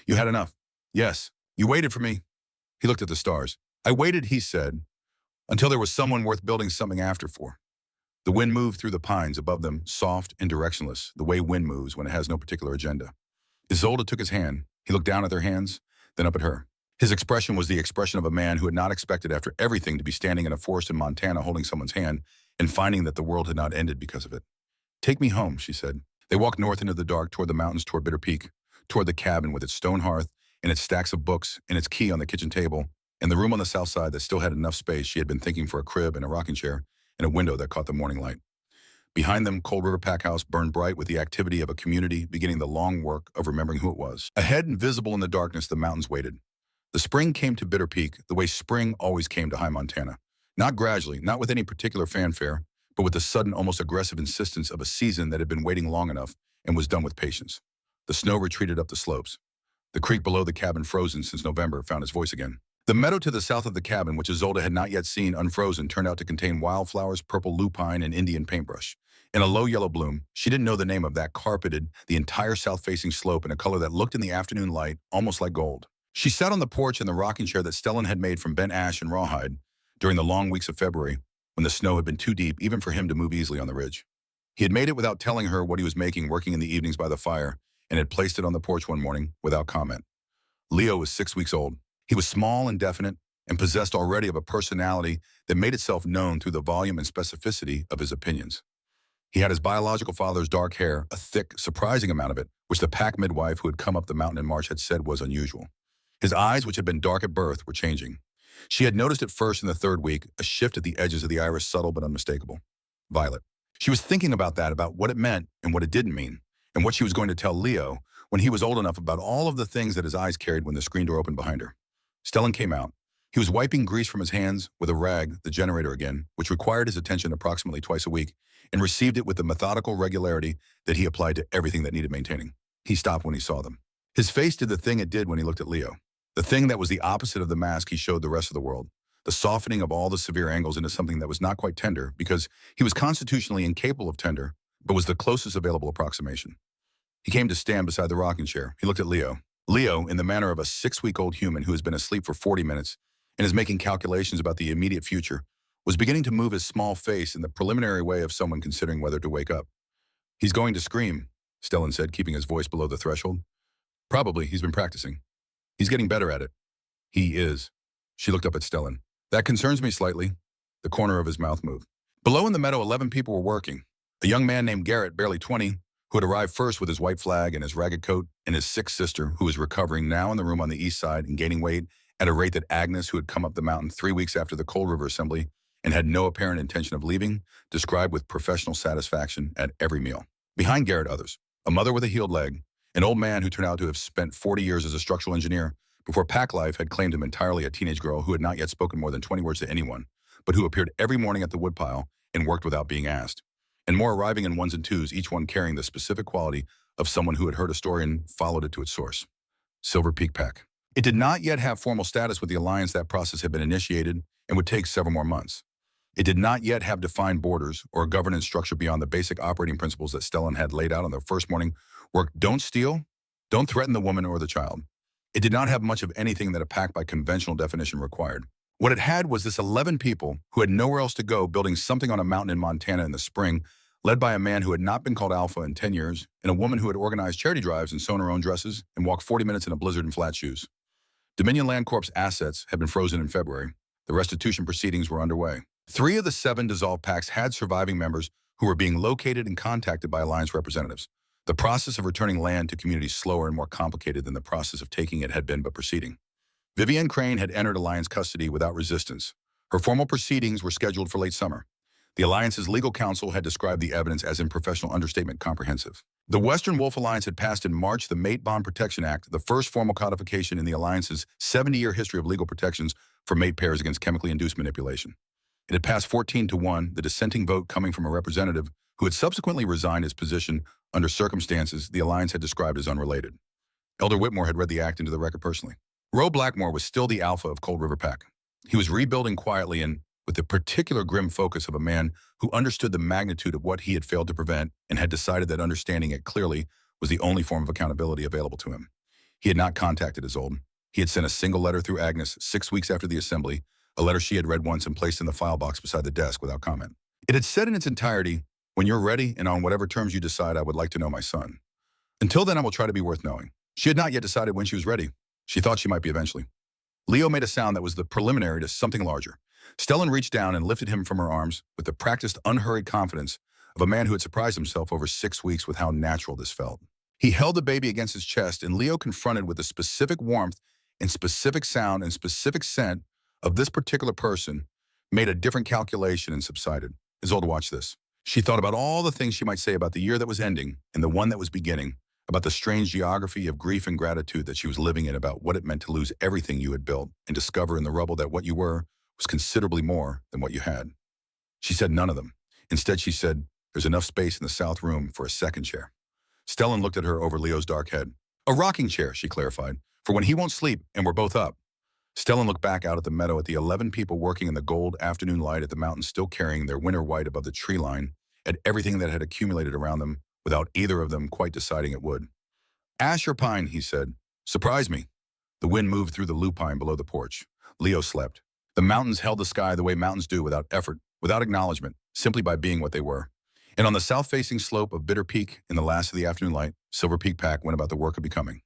"You had enough." "Yes. You waited for me." He looked at the stars. I waited, he said, until there was someone worth building something after for. The wind moved through the pines above them, soft and directionless, the way wind moves when it has no particular agenda. Isolde took his hand. He looked down at their hands, then up at her. His expression was the expression of a man who had not expected after everything to be standing in a forest in Montana holding someone's hand and finding that the world had not ended because of it. Take me home, she said. They walked north into the dark toward the mountains, toward Bitter Peak, toward the cabin with its stone hearth and its stacks of books and its key on the kitchen table, and the room on the south side that still had enough space she had been thinking for a crib and a rocking chair and a window that caught the morning light. Behind them, Cold River Pack House burned bright with the activity of a community beginning the long work of remembering who it was. Ahead and visible in the darkness, the mountains waited. The spring came to Bitter Peak the way spring always came to High Montana. Not gradually, not with any particular fanfare, but with the sudden, almost aggressive insistence of a season that had been waiting long enough and was done with patience. The snow retreated up the slopes. The creek below the cabin, frozen since November, found its voice again. The meadow to the south of the cabin, which Isolde had not yet seen unfrozen, turned out to contain wildflowers, purple lupine, and Indian paintbrush. In a low yellow bloom, she didn't know the name of that, carpeted the entire south-facing slope in a color that looked in the afternoon light almost like gold. She sat on the porch in the rocking chair that Stellan had made from bent ash and rawhide during the long weeks of February, when the snow had been too deep even for him to move easily on the ridge. He had made it without telling her what he was making, working in the evenings by the fire, and had placed it on the porch one morning without comment. Leo was 6 weeks old. He was small and definite and possessed already of a personality that made itself known through the volume and specificity of his opinions. He had his biological father's dark hair, a thick, surprising amount of it, which the pack midwife who had come up the mountain in March had said was unusual. His eyes, which had been dark at birth, were changing. She had noticed at first in the third week a shift at the edges of the iris, subtle but unmistakable. Violet. She was thinking about that, about what it meant and what it didn't mean, and what she was going to tell Leo when he was old enough about all of the things that his eyes carried when the screen door opened behind her. Stellan came out. He was wiping grease from his hands with a rag, the generator again, which required his attention approximately twice a week, and received it with the methodical regularity that he applied to everything that needed maintaining. He stopped when he saw them. His face did the thing it did when he looked at Leo. The thing that was the opposite of the mask he showed the rest of the world. The softening of all the severe angles into something that was not quite tender, because he was constitutionally incapable of tender, but was the closest available approximation. He came to stand beside the rocking chair. He looked at Leo. Leo, in the manner of a 6-week-old human who has been asleep for 40 minutes and is making calculations about the immediate future, was beginning to move his small face in the preliminary way of someone considering whether to wake up. He's going to scream, Stellan said, keeping his voice below the threshold. Probably, he's been practicing. He's getting better at it. He is. She looked up at Stellan. That concerns me slightly. The corner of his mouth moved. Below in the meadow, 11 people were working. A young man named Garrett, barely 20, who had arrived first with his white flag and his ragged coat, and his sick sister, who was recovering now in the room on the east side and gaining weight at a rate that Agnes, who had come up the mountain 3 weeks after the Cold River Assembly and had no apparent intention of leaving, described with professional satisfaction at every meal. Behind Garrett, others. A mother with a healed leg, an old man who turned out to have spent 40 years as a structural engineer before pack life had claimed him entirely, a teenage girl who had not yet spoken more than 20 words to anyone, but who appeared every morning at the woodpile and worked without being asked. And more arriving in ones and twos, each one carrying the specific quality of someone who had heard a story and followed it to its source. Silver Peak Pack. It did not yet have formal status with the Alliance. That process had been initiated and would take several more months. It did not yet have defined borders or a governance structure beyond the basic operating principles that Stellan had laid out on their first morning work. Don't steal, don't threaten the woman or the child. It did not have much of anything that a pack by conventional definition required. What it had was this 11 people who had nowhere else to go, building something on a mountain in Montana in the spring, led by a man who had not been called Alpha in 10 years, and a woman who had organized charity drives and sewn her own dresses and walked 40 minutes in a blizzard in flat shoes. Dominion Land Corp's assets had been frozen in February. The restitution proceedings were underway. 3 of the 7 dissolved packs had surviving members who were being located and contacted by Alliance representatives. The process of returning land to communities slower and more complicated than the process of taking it had been but proceeding. Vivienne Crane had entered Alliance custody without resistance. Her formal proceedings were scheduled for late summer. The Alliance's legal counsel had described the evidence as, in professional understatement, comprehensive. The Western Wolf Alliance had passed in March the Mate Bond Protection Act, the first formal codification in the Alliance's 70-year history of legal protections for mate pairs against chemically induced manipulation. It had passed 14-1, the dissenting vote coming from a representative who had subsequently resigned his position under circumstances the Alliance had described as unrelated. Elder Whitmore had read the act into the record personally. Roe Blackmore was still the alpha of Cold River Pack. He was rebuilding quietly and with the particular grim focus of a man who understood the magnitude of what he had failed to prevent and had decided that understanding it clearly was the only form of accountability available to him. He had not contacted Isolde. He had sent a single letter through Agnes 6 weeks after the assembly, a letter she had read once and placed in the file box beside the desk without comment. It had said in its entirety, "When you're ready and on whatever terms you decide, I would like to know my son. Until then, I will try to be worth knowing." She had not yet decided when she was ready. She thought she might be eventually. Leo made a sound that was the preliminary to something larger. Stellan reached down and lifted him from her arms with the practiced, unhurried confidence of a man who had surprised himself over 6 weeks with how natural this felt. He held the baby against his chest, and Leo, confronted with the specific warmth and specific sound and specific scent of this particular person, made a different calculation and subsided. Isolde watched this. She thought about all the things she might say about the year that was ending and the one that was beginning, about the strange geography of grief and gratitude that she was living in, about what it meant to lose everything you had built and discover in the rubble that what you were was considerably more than what you had. She said none of them. Instead, she said, "There's enough space in the south room for a second chair." Stellan looked at her over Leo's dark head. "A rocking chair," she clarified, "for when he won't sleep and we're both up." Stellan looked back out at the meadow at the 11 people working in the gold afternoon light, at the mountains still carrying their winter white above the tree line, at everything that had accumulated around them without either of them quite deciding it would. "Ash or pine," he said. "Surprise me." The wind moved through the lupine below the porch. Leo slept. The mountains held the sky the way mountains do, without effort, without acknowledgement, simply by being what they were. And on the south-facing slope of Bitter Peak, in the last of the afternoon light, Silver Peak Pack went about the work of becoming.